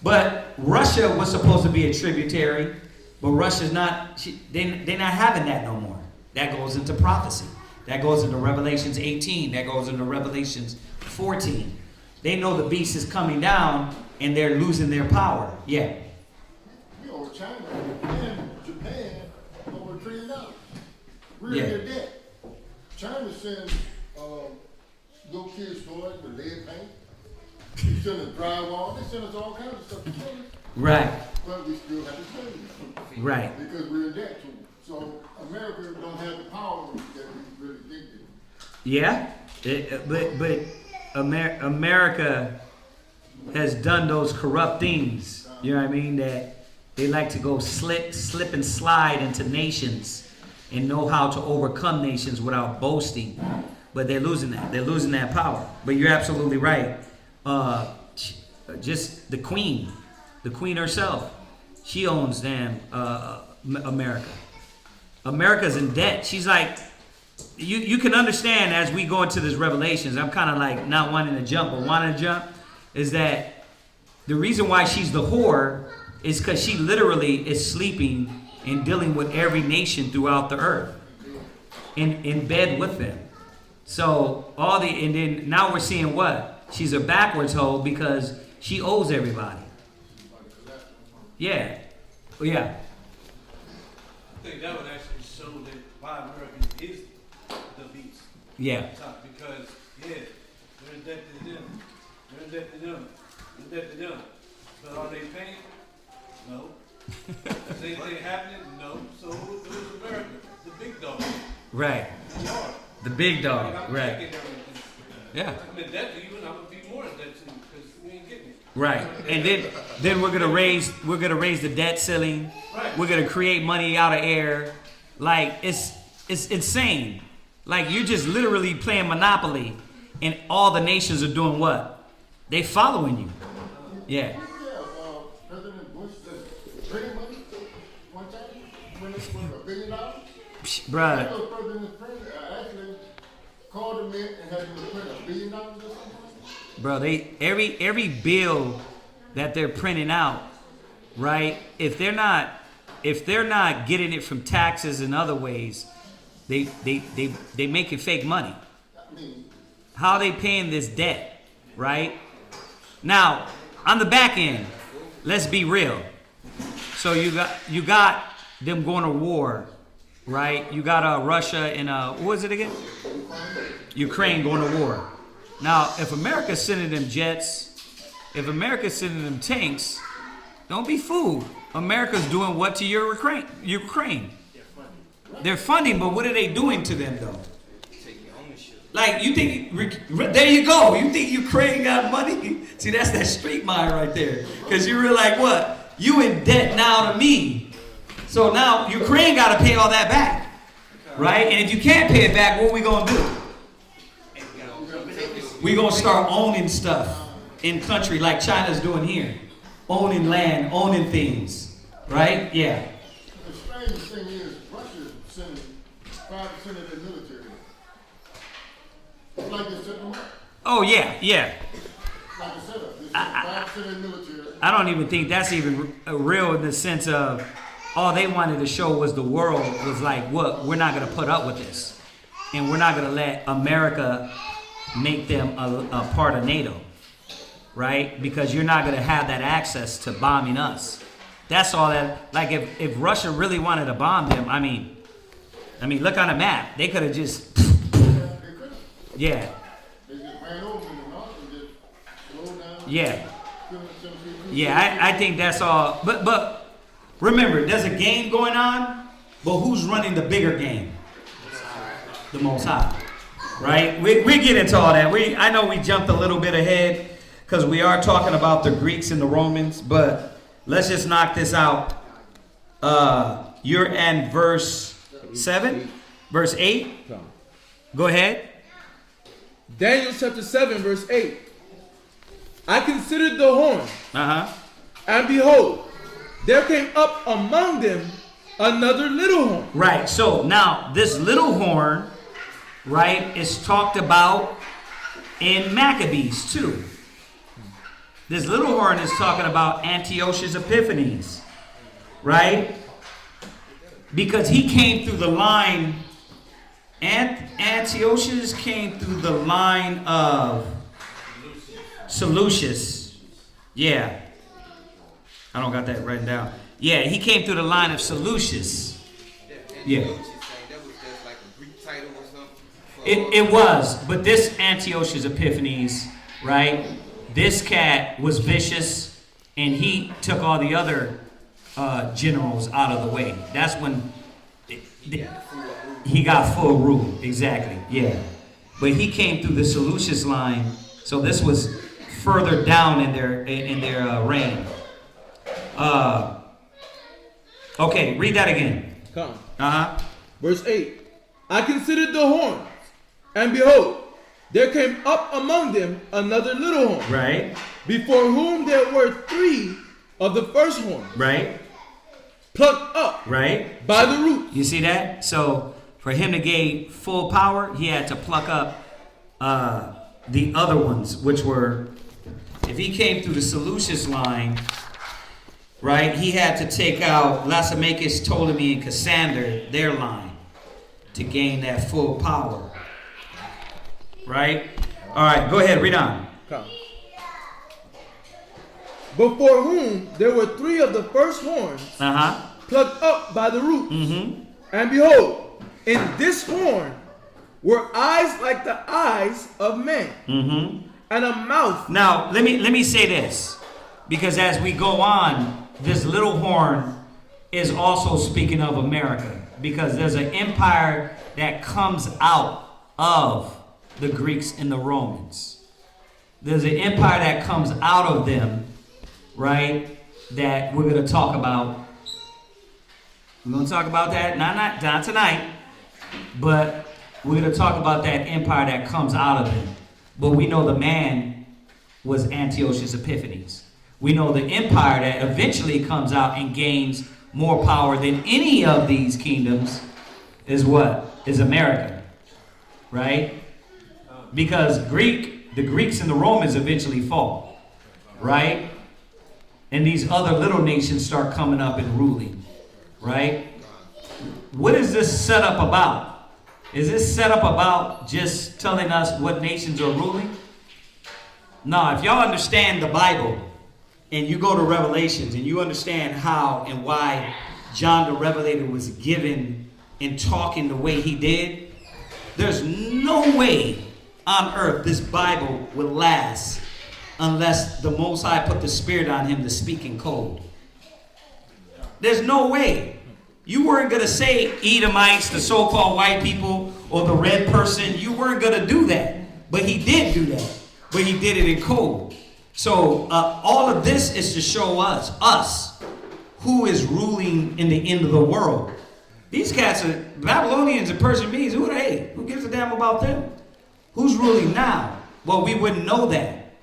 But Russia was supposed to be a tributary, but Russia's not, they're not having that no more. That goes into prophecy. That goes into Revelations 18. That goes into Revelations 14. They know the beast is coming down and they're losing their power. Yeah. You know, China and Japan over $1 trillion. We're Yeah. in their debt. China sends little kids toys with lead paint. They send us drywall. They send us all kinds of stuff to kill us. Right. But we still have to pay them. Right. Because we're in debt to them. So America don't have the power that we really think they do. Yeah. But America has done those corrupt things. You know what I mean? That they like to go slip and slide into nations and know how to overcome nations without boasting. But they're losing that. They're losing that power. But you're absolutely right. Just the queen herself, she owns damn America. America's in debt. She's like, you can understand as we go into this Revelations, I'm kind of like not wanting to jump, but wanting to jump, is that the reason why she's the whore is because she literally is sleeping and dealing with every nation throughout the earth, in bed with them. So and then now we're seeing what? She's a backwards hoe because she owes everybody. Yeah. Yeah. I think that would actually show that why America is the beast. Yeah. Because, they're in debt to them. They're in debt to them. They're in debt to them. But are they paying? No. Is anything happening? No. So who's America? The big dog. Right. The big dog. Right. Yeah. I'm in debt to you, and I'm gonna be more in debt to you because we ain't getting it. Right. And then we're gonna raise the debt ceiling. Right. We're gonna create money out of air. Like it's insane. Like you're just literally playing Monopoly, and all the nations are doing what? They following you. Yeah. President Bush just printed money one time, printed $1 billion. Bruh. The president actually called him in and had him print $1 billion or something. Bro, every bill that they're printing out, right? If they're not getting it from taxes and other ways, they making fake money. How are they paying this debt, right? Now, on the back end, let's be real. So you got them going to war, right? You got Russia and what was it again? Ukraine going to war. Now, if America's sending them jets, if America's sending them tanks, don't be fooled. America's doing what to your Ukraine? They're funding, but what are they doing to them though? Like you think, there you go. You think Ukraine got money? See, that's that street mind right there. Because you were like, what? You in debt now to me. So now Ukraine got to pay all that back, right? And if you can't pay it back, what are we gonna do? We're gonna start owning stuff in country like China's doing here, owning land, owning things, right? Yeah. The strangest thing is Russia's sending 5% of their military. It's like they're setting them up. Oh yeah, yeah. Like a setup. They send 5% of their military. I don't even think that's even real in the sense of all they wanted to show was the world was like, what? We're not gonna put up with this, and we're not gonna let America make them a part of NATO, right? Because you're not gonna have that access to bombing us. That's all that. Like if Russia really wanted to bomb them, I mean, look on a map. They could have just, yeah. They just ran over them and just slowed down. Yeah. Yeah, I think that's all. But remember, there's a game going on, but who's running the bigger game? The Most High. Right? We get into all that. I know we jumped a little bit ahead because we are talking about the Greeks and the Romans, but let's just knock this out. You're in verse 7, verse 8. Come. Go ahead. Daniel chapter 7, verse 8. I considered the horn, and behold, there came up among them another little horn. Right. So now this little horn, right, is talked about in Maccabees too. This little horn is talking about Antiochus Epiphanes, right? Because he came through the line, Antiochus came through the line of Seleucus. Yeah. I don't got that written down. Yeah, he came through the line of Seleucus. Yeah. That was just like a Greek title or something? It was, but this Antiochus Epiphanes, right? This cat was vicious, and he took all the other generals out of the way. That's when he got full rule. Exactly, yeah. But he came through the Seleucus line, so this was further down in their reign. Okay, read that again. Come. Verse 8. I considered the horns, and behold, there came up among them another little horn. Right. Before whom there were 3 of the first horn. Right. Plucked up. Right. By the root. You see that? So for him to gain full power, he had to pluck up the other ones, which were, if he came through the Seleucus line, right, he had to take out Lysimachus, Ptolemy, and Cassander, their line, to gain that full power. Right? All right, go ahead, read on. Come. Before whom there were 3 of the first horns plucked up by the roots. And behold, in this horn were eyes like the eyes of men, and a mouth. Now, let me say this, because as we go on, this little horn is also speaking of America, because there's an empire that comes out of the Greeks and the Romans. There's an empire that comes out of them, right, that we're going to talk about. We're going to talk about that, not tonight, but we're going to talk about that empire that comes out of them. But we know the man was Antiochus Epiphanes. We know the empire that eventually comes out and gains more power than any of these kingdoms is what? Is America, right? Because the Greeks and the Romans eventually fall, right? And these other little nations start coming up and ruling, right? What is this setup about? Is this setup about just telling us what nations are ruling? No, if y'all understand the Bible and you go to Revelations and you understand how and why John the Revelator was given and talking the way he did, there's no way on earth this Bible would last unless the Most High put the Spirit on him to speak in code. There's no way. You weren't going to say Edomites, the so-called white people, or the red person. You weren't going to do that. But he did do that. But he did it in code. So all of this is to show us, who is ruling in the end of the world. These cats are Babylonians and Persian Medes. Who are they? Who gives a damn about them? Who's ruling now? Well, we wouldn't know that.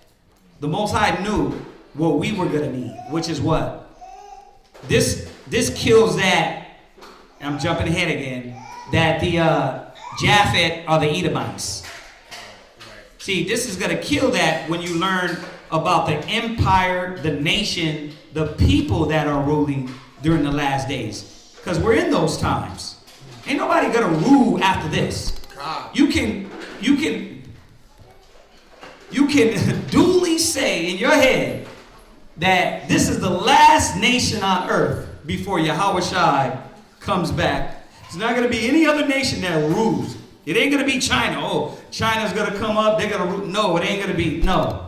The Most High knew what we were going to need, which is what? This kills that, I'm jumping ahead again, that the Japhet are the Edomites. See, this is going to kill that when you learn about the empire, the nation, the people that are ruling during the last days. Because we're in those times. Ain't nobody going to rule after this. You can duly say in your head that this is the last nation on earth before Yahweh Shai comes back. It's not going to be any other nation that rules. It ain't going to be China. Oh, China's going to come up. They're going to rule. No, it ain't going to be. No.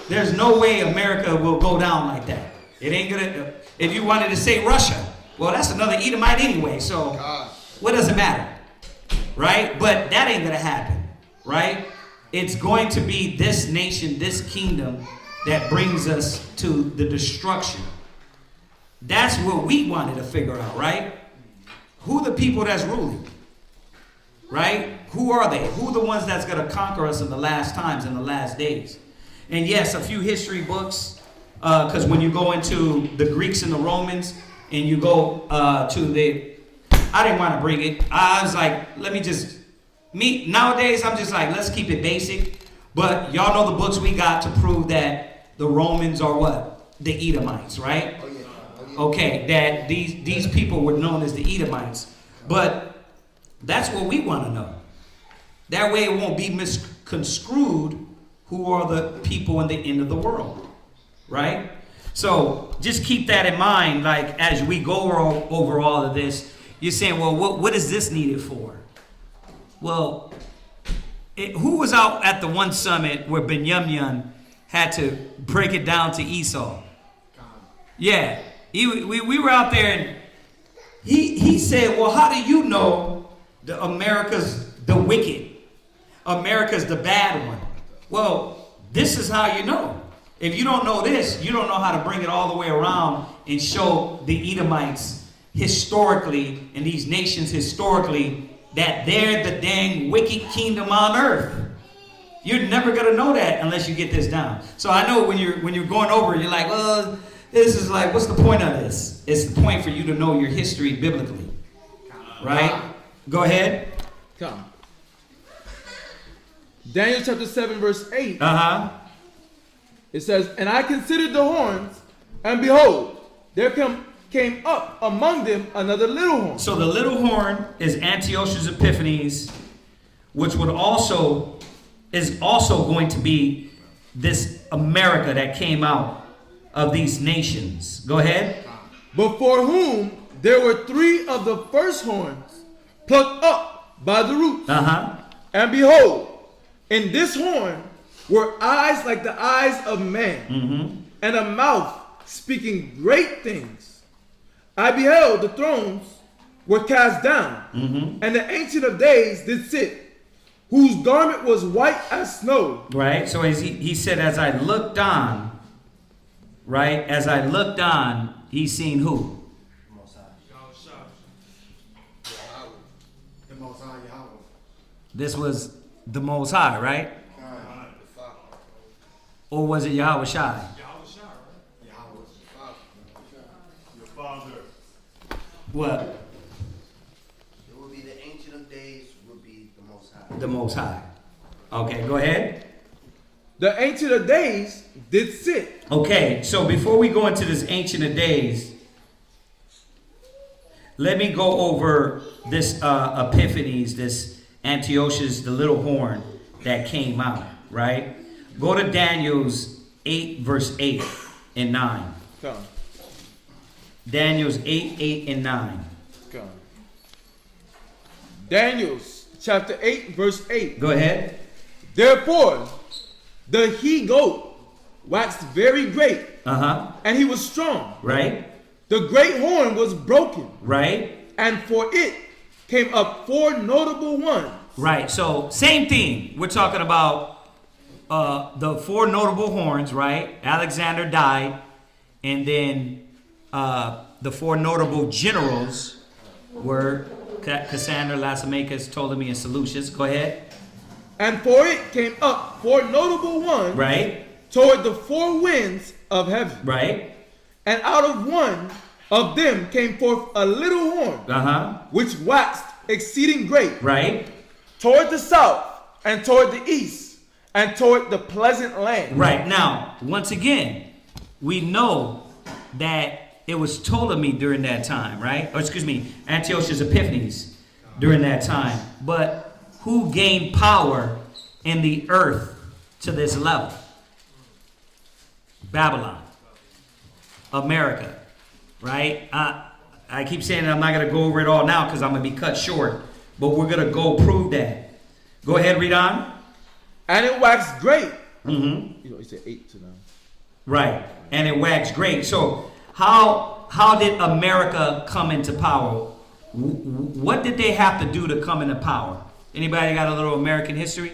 There's no way America will go down like that. It ain't going to. If you wanted to say Russia, well, that's another Edomite anyway. So what does it matter? Right? But that ain't going to happen. Right? It's going to be this nation, this kingdom that brings us to the destruction. That's what we wanted to figure out, right? who the people that's ruling? Right? Who are they? Who are the ones that's going to conquer us in the last times, in the last days? And yes, a few history books, because when you go into the Greeks and the Romans, and you go to the, I didn't want to bring it. I was like, let me just, nowadays I'm just like, let's keep it basic. But y'all know the books we got to prove that the Romans are what? The Edomites, right? Okay, that these people were known as the Edomites. But that's what we want to know. That way it won't be misconstrued who are the people in the end of the world, right? So just keep that in mind, like as we go over all of this. You're saying, well, what is this needed for? Well, who was out at the one summit where Benjamin had to break it down to Esau? Yeah, we were out there, and he said, well, how do you know America's the wicked? America's the bad one. Well, this is how you know. If you don't know this, you don't know how to bring it all the way around and show the Edomites historically and these nations historically that they're the dang wicked kingdom on earth. You're never gonna know that unless you get this down. So I know when you're going over it, you're like, well, this is like, what's the point of this? It's the point for you to know your history biblically, right? Go ahead. Come. Daniel chapter 7 verse 8. It says, and I considered the horns, and behold, there came up among them another little horn. So the little horn is Antiochus Epiphanes, which is also going to be this America that came out of these nations. Go ahead. Before whom there were 3 of the first horns plucked up by the roots. And behold, in this horn were eyes like the eyes of man, and a mouth speaking great things. I beheld the thrones were cast down, and the Ancient of Days did sit, whose garment was white as snow. Right, so he said, as I looked on, right, as I looked on, he seen who? The Most High Yahweh. This was the Most High, right? Or was it Yahweh Shai? Your father. What? It would be the Ancient of Days, would be the Most High. The Most High. Okay, go ahead. The Ancient of Days did sit. Okay, so before we go into this Ancient of Days, let me go over this Epiphanes, this Antiochus, the little horn that came out, right? Go to Daniel's 8, verse 8 and 9. Come. Daniel's 8, 8 and 9. Come. Daniel's chapter 8, verse 8. Go ahead. Therefore, the he-goat waxed very great, and he was strong. Right. The great horn was broken. Right. And for it came up 4 notable ones. Right. So same thing. We're talking about the 4 notable horns, right? Alexander died, and then the 4 notable generals were Cassander, Laomachus, Ptolemy, and Seleucus. Go ahead. And for it came up 4 notable ones, right, toward the 4 winds of heaven. Right. And out of one of them came forth a little horn, which waxed exceeding great, right, toward the south and toward the east and toward the pleasant land. Right. Now, once again, we know that it was Ptolemy during that time, right? Or excuse me, Antiochus Epiphanes during that time. But who gained power in the earth to this level? Babylon. America. Right? I keep saying that I'm not going to go over it all now because I'm going to be cut short. But we're going to go prove that. Go ahead, read on. And it waxed great. You know, he said 8 to 9. Right. And it waxed great. So how did America come into power? What did they have to do to come into power? Anybody got a little American history?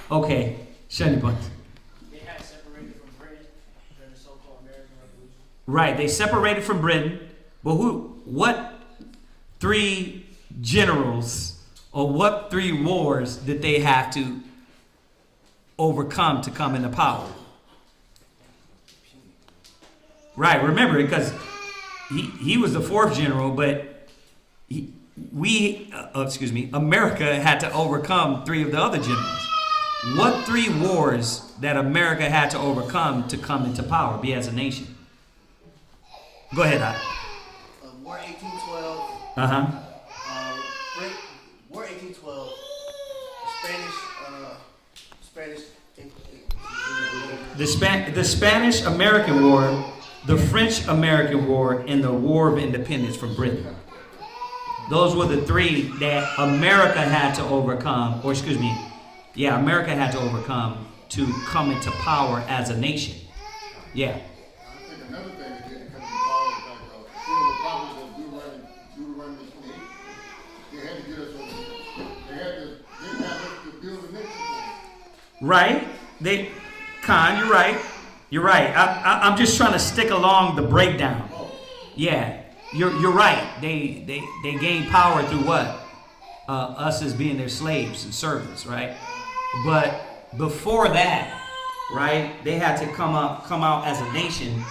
Okay. Shiny buns. They had separated from Britain during the so-called American Revolution. Right. They separated from Britain. But what three generals, or what three wars did they have to overcome to come into power? Right, remember, because he was the fourth general, but America had to overcome three of the other generals. What three wars that America had to overcome to come into power, be as a nation? Go ahead, War 1812. War 1812. The Spanish American War, the French American War, and the War of Independence for Britain. Those were the three that America had to overcome, America had to overcome to come into power as a nation. Yeah. I think another thing that didn't come to power is like some of the problems of Deuteronomy 28. They had to get us over. They didn't have us to build a nation. Right. You're right. You're right. I'm just trying to stick along the breakdown. Yeah. You're right. They gained power through what? Us as being their slaves and servants, right? But before that, right, they had to come out as a nation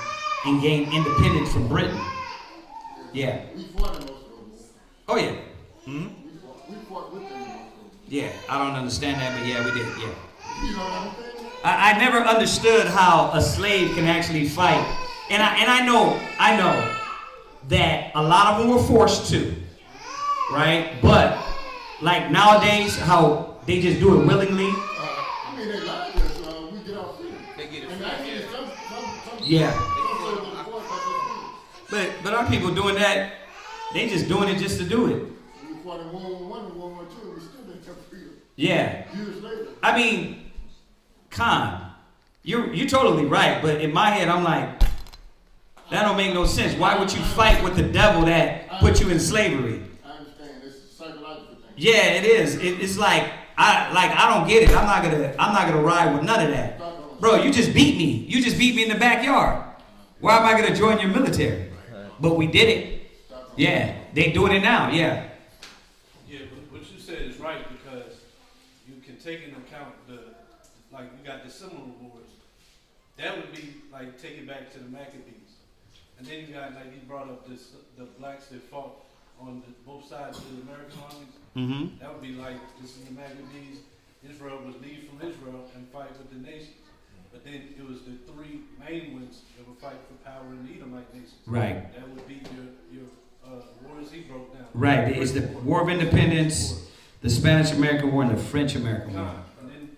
and gain independence from Britain. Yeah. We fought in most of those. Oh yeah. We fought with them in most of those. Yeah. I don't understand that, but yeah, we did. Yeah. You know what I'm saying? I never understood how a slave can actually fight, and I know that a lot of them were forced to, right? But like nowadays, how they just do it willingly. I mean, they lied to us. We get our freedom. They get it And from actually, some Yeah. But But our people doing that, they just doing it just to do it. we fought in World War I and World War II, we still didn't have freedom. Yeah. Years later. I mean, Khan, you're totally right, but in my head I'm like, that don't make no sense. Why would you fight with the devil that put you in slavery? I understand. It's a psychological thing. Yeah, it is. It's like I don't get it. I'm not gonna ride with none of that. Bro, you just beat me. You just beat me in the backyard. Why am I gonna join your military? But we did it. Yeah, they doing it now. Yeah. Yeah, but what you said is right, because you can take into account you got the similar wars. That would be like take it back to the Maccabees. And then you got, like he brought up the blacks that fought on both sides of the American armies. Mm-hmm. That would be like, this is the Maccabees. Israel would leave from Israel and fight with the nations. But then it was the three main ones that would fight for power in the Edomite nations. Right. That would be your wars he broke down. Right. It's the War of Independence, the Spanish American War, and the French American War. And then,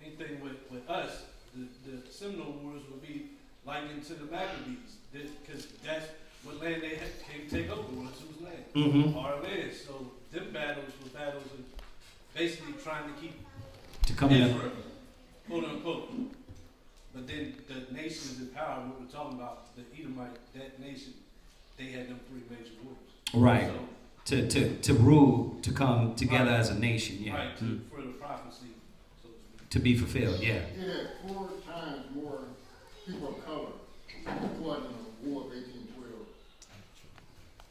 anything with us, the Seminole Wars would be likened to the Maccabees, because that's what land they came to take over, was whose land? Mm-hmm. Our land. So them battles were battles of basically trying to keep Come in. Israel, quote unquote. But then the nations in power, what we're talking about, the Edomite, that nation, they had them three major wars. Right. So, To rule, to come together as a nation. Yeah. right, for the prophecy, so to speak. To be fulfilled. Yeah. It had 4 times more people of color fought in the War of 1812.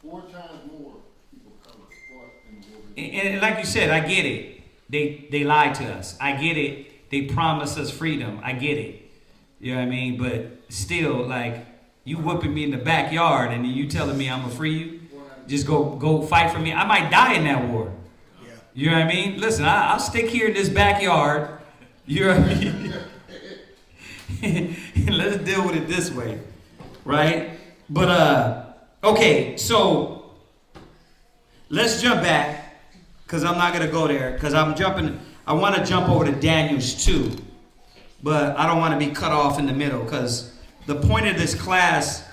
4 times more people of color fought in the War of 1812. And like you said, I get it. They lied to us. I get it. They promised us freedom. I get it. You know what I mean? But still, like, you whooping me in the backyard and then you telling me I'm gonna free you? Just go fight for me. I might die in that war. Yeah. You know what I mean? Listen, I'll stick here in this backyard. You know what I mean? Let's deal with it this way. Right? But, okay, so let's jump back. Because I'm not going to go there. Because I want to jump over to Daniel's 2. But I don't want to be cut off in the middle. Because the point of this class,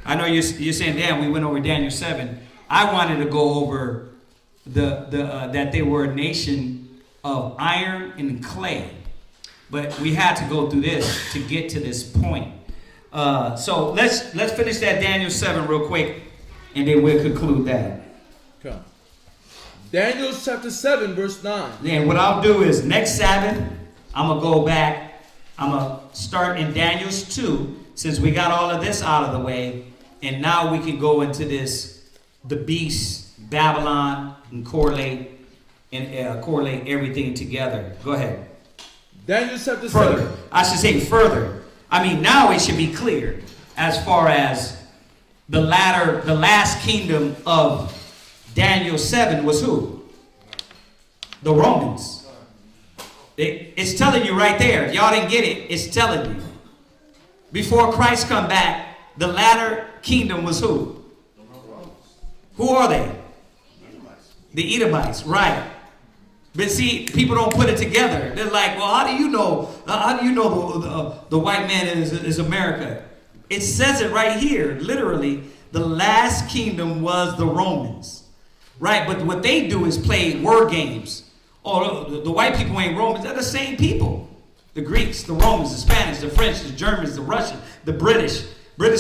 I know you're saying, damn, we went over Daniel 7. I wanted to go over that they were a nation of iron and clay. But we had to go through this to get to this point. So let's finish that Daniel 7 real quick. And then we'll conclude that. Okay. Daniel chapter 7, verse 9. Then what I'll do is next Sabbath, I'm going to go back. I'm going to start in Daniel's 2, since we got all of this out of the way. And now we can go into the beast Babylon and correlate everything together. Go ahead. Daniel chapter Further. 7. I should say further. I mean, now it should be clear as far as the last kingdom of Daniel 7 was who? The Romans. It's telling you right there. If y'all didn't get it, it's telling you. Before Christ come back, the latter kingdom was who? Who are they? The Edomites, right. But see, people don't put it together. They're like, well, how do you know? The white man is America? It says it right here. Literally, the last kingdom was the Romans, right? But what they do is play word games. Oh, the white people ain't Romans. They're the same people. The Greeks, the Romans, the Spanish, the French, the Germans, the Russians, the British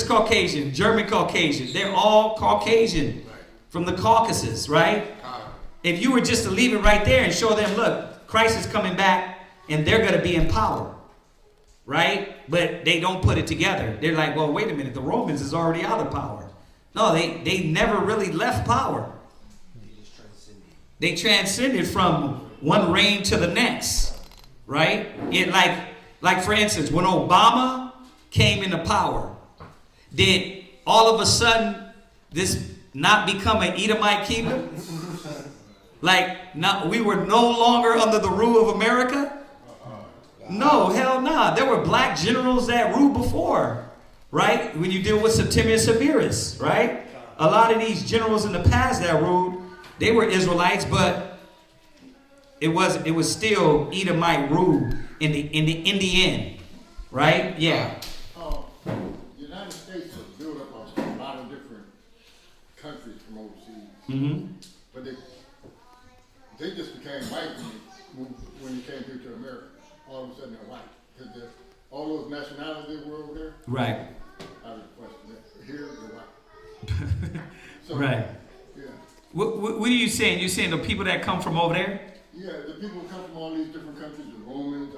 Caucasian, German Caucasian. They're all Caucasian from the Caucasus, right? If you were just to leave it right there and show them, look, Christ is coming back and they're going to be in power, right? But they don't put it together. They're like, well, wait a minute, the Romans is already out of power. No, they never really left power. They transcended from one reign to the next, right? It like for instance, when Obama came into power, did all of a sudden this not become an Edomite kingdom? Like, we were no longer under the rule of America? No, hell no. There were black generals that ruled before, right? When you deal with Septimius Severus, right? A lot of these generals in the past that ruled, they were Israelites, but it was still Edomite rule in the end, right? Yeah. The United States was built up of a lot of different countries from overseas. Mm-hmm. But they just became white when they came here to America. All of a sudden they're white. Because all those nationalities that were over there, Right. I would question that. Here they're white. So, Right. Yeah. What are you saying? You're saying the people that come from over there? Yeah, the people who come from all these different countries, the Romans,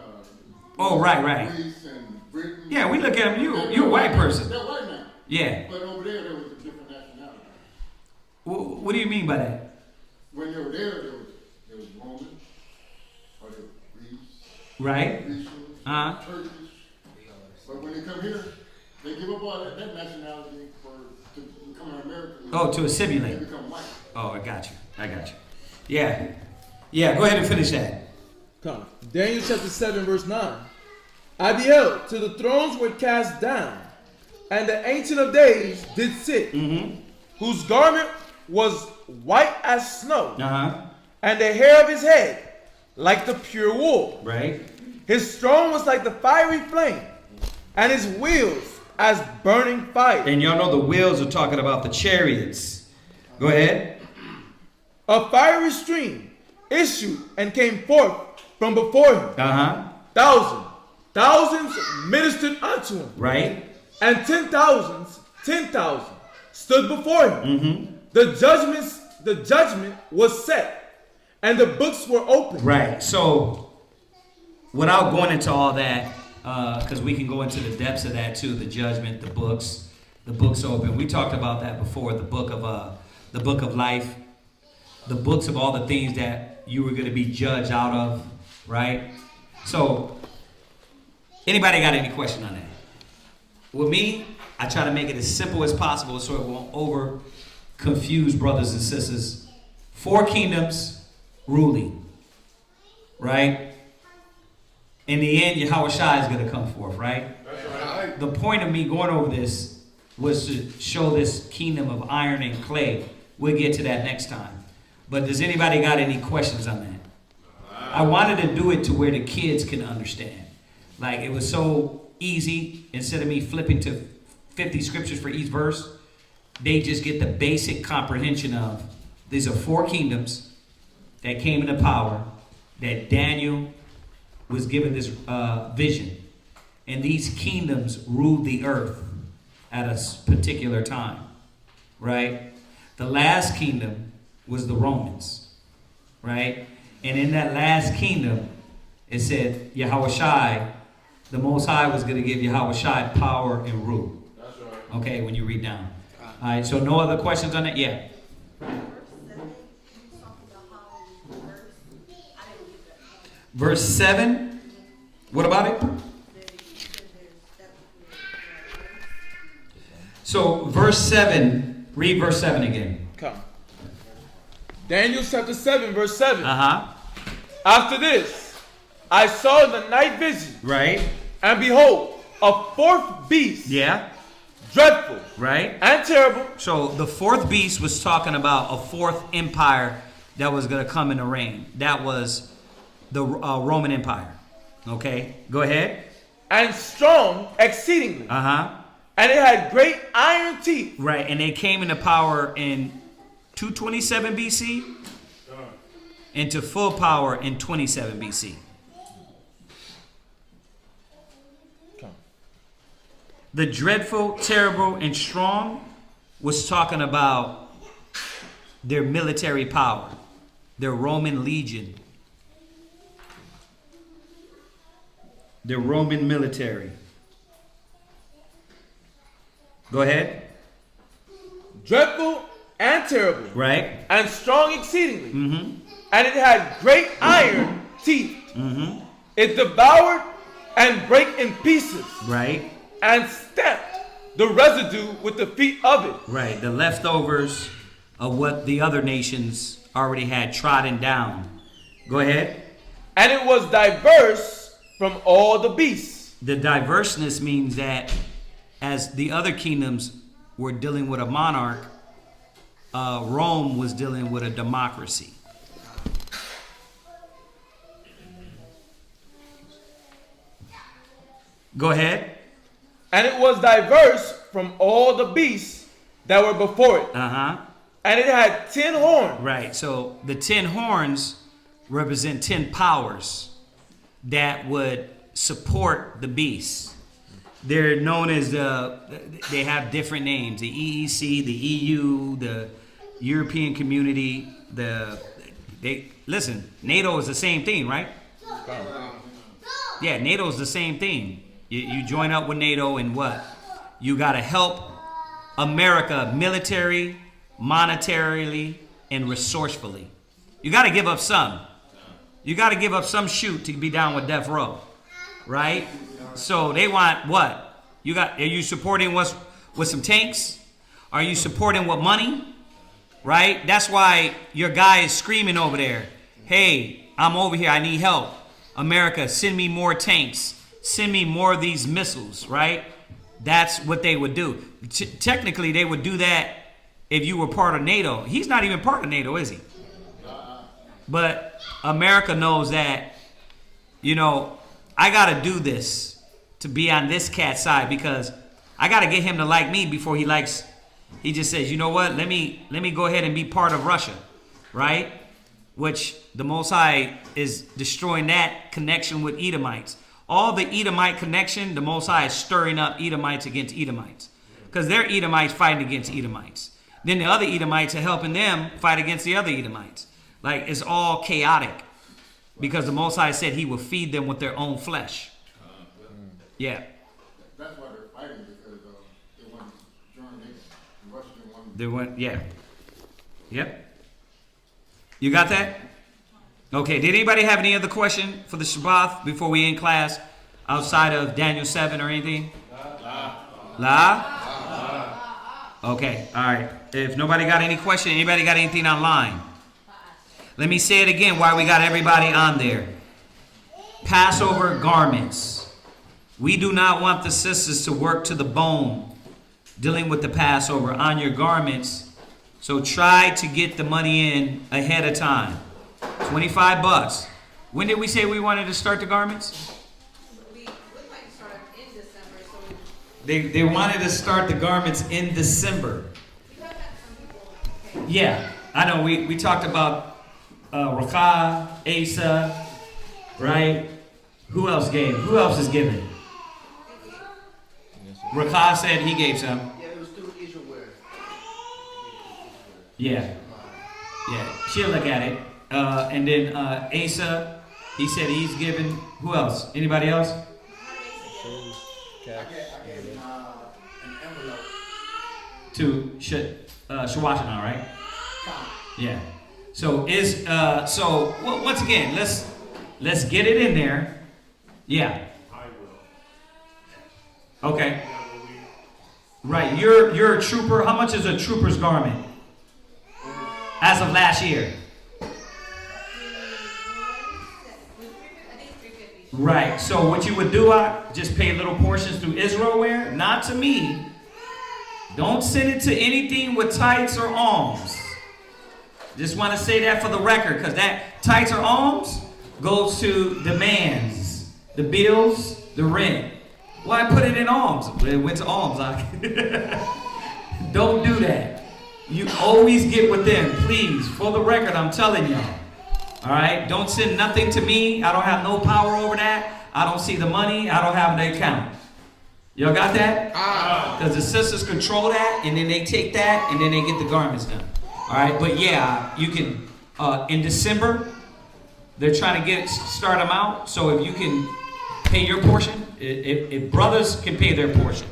Oh, right. Greece and Britain. Yeah, we look at them. You're a white person. They're white now. Yeah. But over there was a different nationality. What do you mean by that? When they were there was Romans, or there was Greece, Right. Grecians, Turkish. But when they come here, they give up all that nationality to become an American. Oh, to assimilate. They become white. Oh, I got you. Yeah. Yeah, go ahead and finish that. Come. Daniel chapter 7 verse 9. I beheld till the thrones were cast down, and the Ancient of Days did sit, whose garment was white as snow, and the hair of his head like the pure wool. Right. His throne was like the fiery flame, and his wheels as burning fire. And y'all know the wheels are talking about the chariots. Go ahead. A fiery stream issued and came forth from before him. Thousands ministered unto him. Right. And 10,000 stood before him. The judgment was set, and the books were opened. Right. So, without going into all that, because we can go into the depths of that too, the judgment, the books open. We talked about that before. The book of life, the books of all the things that you were going to be judged out of, right? So, anybody got any question on that? With me, I try to make it as simple as possible so it won't over confuse brothers and sisters. 4 kingdoms ruling, right? In the end, Yahushua is going to come forth, right? That's right. The point of me going over this was to show this kingdom of iron and clay. We'll get to that next time. But does anybody got any questions on that? I wanted to do it to where the kids can understand. Like, it was so easy. Instead of me flipping to 50 scriptures for each verse, they just get the basic comprehension of these are 4 kingdoms that came into power, that Daniel was given this vision. And these kingdoms ruled the earth at a particular time, right? The last kingdom was the Romans, right? And in that last kingdom, it said Yahushua, the Most High, was going to give Yahushua power and rule. That's right. Okay, when you read down. All right, so no other questions on that? Yeah. Verse 17 Verse 7. What about it? So verse 7. Read verse 7 again. Come. Daniel chapter 7, verse 7. After this, I saw in the night vision, Right. and behold, a fourth beast, Yeah. dreadful, Right. and terrible. So the fourth beast was talking about a fourth empire that was going to come into reign. That was the Roman Empire. Okay, go ahead. And strong exceedingly. And it had great iron teeth. Right, and they came into power in 227 BC into full power in 27 BC. The dreadful, terrible, and strong was talking about their military power, their Roman legion, their Roman military. Go ahead. Dreadful and terrible. Right. And strong exceedingly. And it had great iron teeth. It devoured and brake in pieces. Right. And stamped the residue with the feet of it. Right. The leftovers of what the other nations already had trodden down. Go ahead. And it was diverse from all the beasts. The diverseness means that as the other kingdoms were dealing with a monarch, Rome was dealing with a democracy. Go ahead. And it was diverse from all the beasts that were before it. And it had 10 horns. Right. So the 10 horns represent 10 powers that would support the beast. They're known as they have different names. The EEC, the EU, the European Community, listen, NATO is the same thing, right? Yeah, NATO is the same thing. You join up with NATO and what? You got to help America military, monetarily, and resourcefully. You got to give up some. You got to give up some shoot to be down with death row, right? So they want what? Are you supporting what's with some tanks? Are you supporting with money? Right? That's why your guy is screaming over there. Hey, I'm over here. I need help. America, send me more tanks. Send me more of these missiles, right? That's what they would do. Technically, they would do that if you were part of NATO. He's not even part of NATO, is he? But America knows that, I got to do this to be on this cat's side because I got to get him to like me before he just says, you know what? Let me go ahead and be part of Russia, right? Which the Most High is destroying that connection with Edomites. All the Edomite connection, the Most High is stirring up Edomites against Edomites because they're Edomites fighting against Edomites. Then the other Edomites are helping them fight against the other Edomites. Like it's all chaotic because the Most High said he will feed them with their own flesh. Yeah. That's why they're fighting because they want to join the Russia didn't want to. They went, yeah. Yep. You got that? Okay. Did anybody have any other question for the Shabbat before we end class outside of Daniel 7 or anything? La? Okay. All right. If nobody got any question, anybody got anything online? Let me say it again while we got everybody on there. Passover garments. We do not want the sisters to work to the bone dealing with the Passover on your garments. So try to get the money in ahead of time. $25. When did we say we wanted to start the garments? We would like to start in December, so They wanted to start the garments in December. Yeah, I know. We talked about Rakah, Asa, right? Who else gave? Who else is giving? Rakah said he gave some. Yeah, it was through Israel. Yeah. Yeah, she'll look at it. And then Asa, he said he's given. Who else? Anybody else? I get an envelope. To Shawashana, right? Yeah. So once again, let's Let's get it in there. Yeah. I will. Okay. Yeah, but we- Right. You're a trooper. How much is a trooper's garment? As of last year. Right. So what you would do, I just pay little portions through Israel wear, not to me. Don't send it to anything with tights or alms. Just want to say that for the record, because that tights or alms goes to the mans, the bills, the rent. Why put it in alms? It went to alms. Don't do that. You always get with them, please. For the record, I'm telling y'all. All right? Don't send nothing to me. I don't have no power over that. I don't see the money. I don't have the account. Y'all got that? Because the sisters control that, and then they take that, and then they get the garments done. All right? But yeah, you can, in December, they're trying to start them out. So if you can pay your portion, if brothers can pay their portion.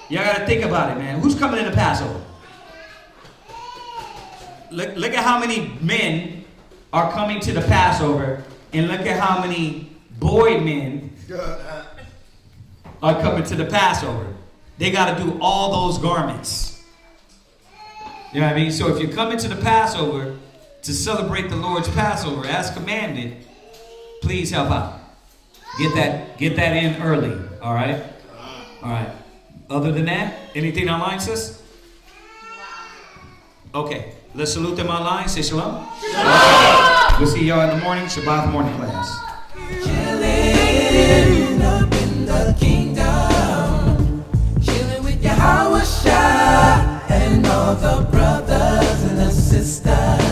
Y'all got to think about it, man. Who's coming in the Passover? Look at how many men are coming to the Passover, and look at how many boy men are coming to the Passover. They got to do all those garments. You know what I mean? So if you're coming to the Passover to celebrate the Lord's Passover as commanded, please help out. Get that in early. All right? All right. Other than that, anything online, sis? Okay. Let's salute them online. Say shalom. Shalom. We'll see y'all in the morning. Shabbat morning class. Chilling up in the kingdom, chilling with Yahweh Shai and all the brothers and the sisters.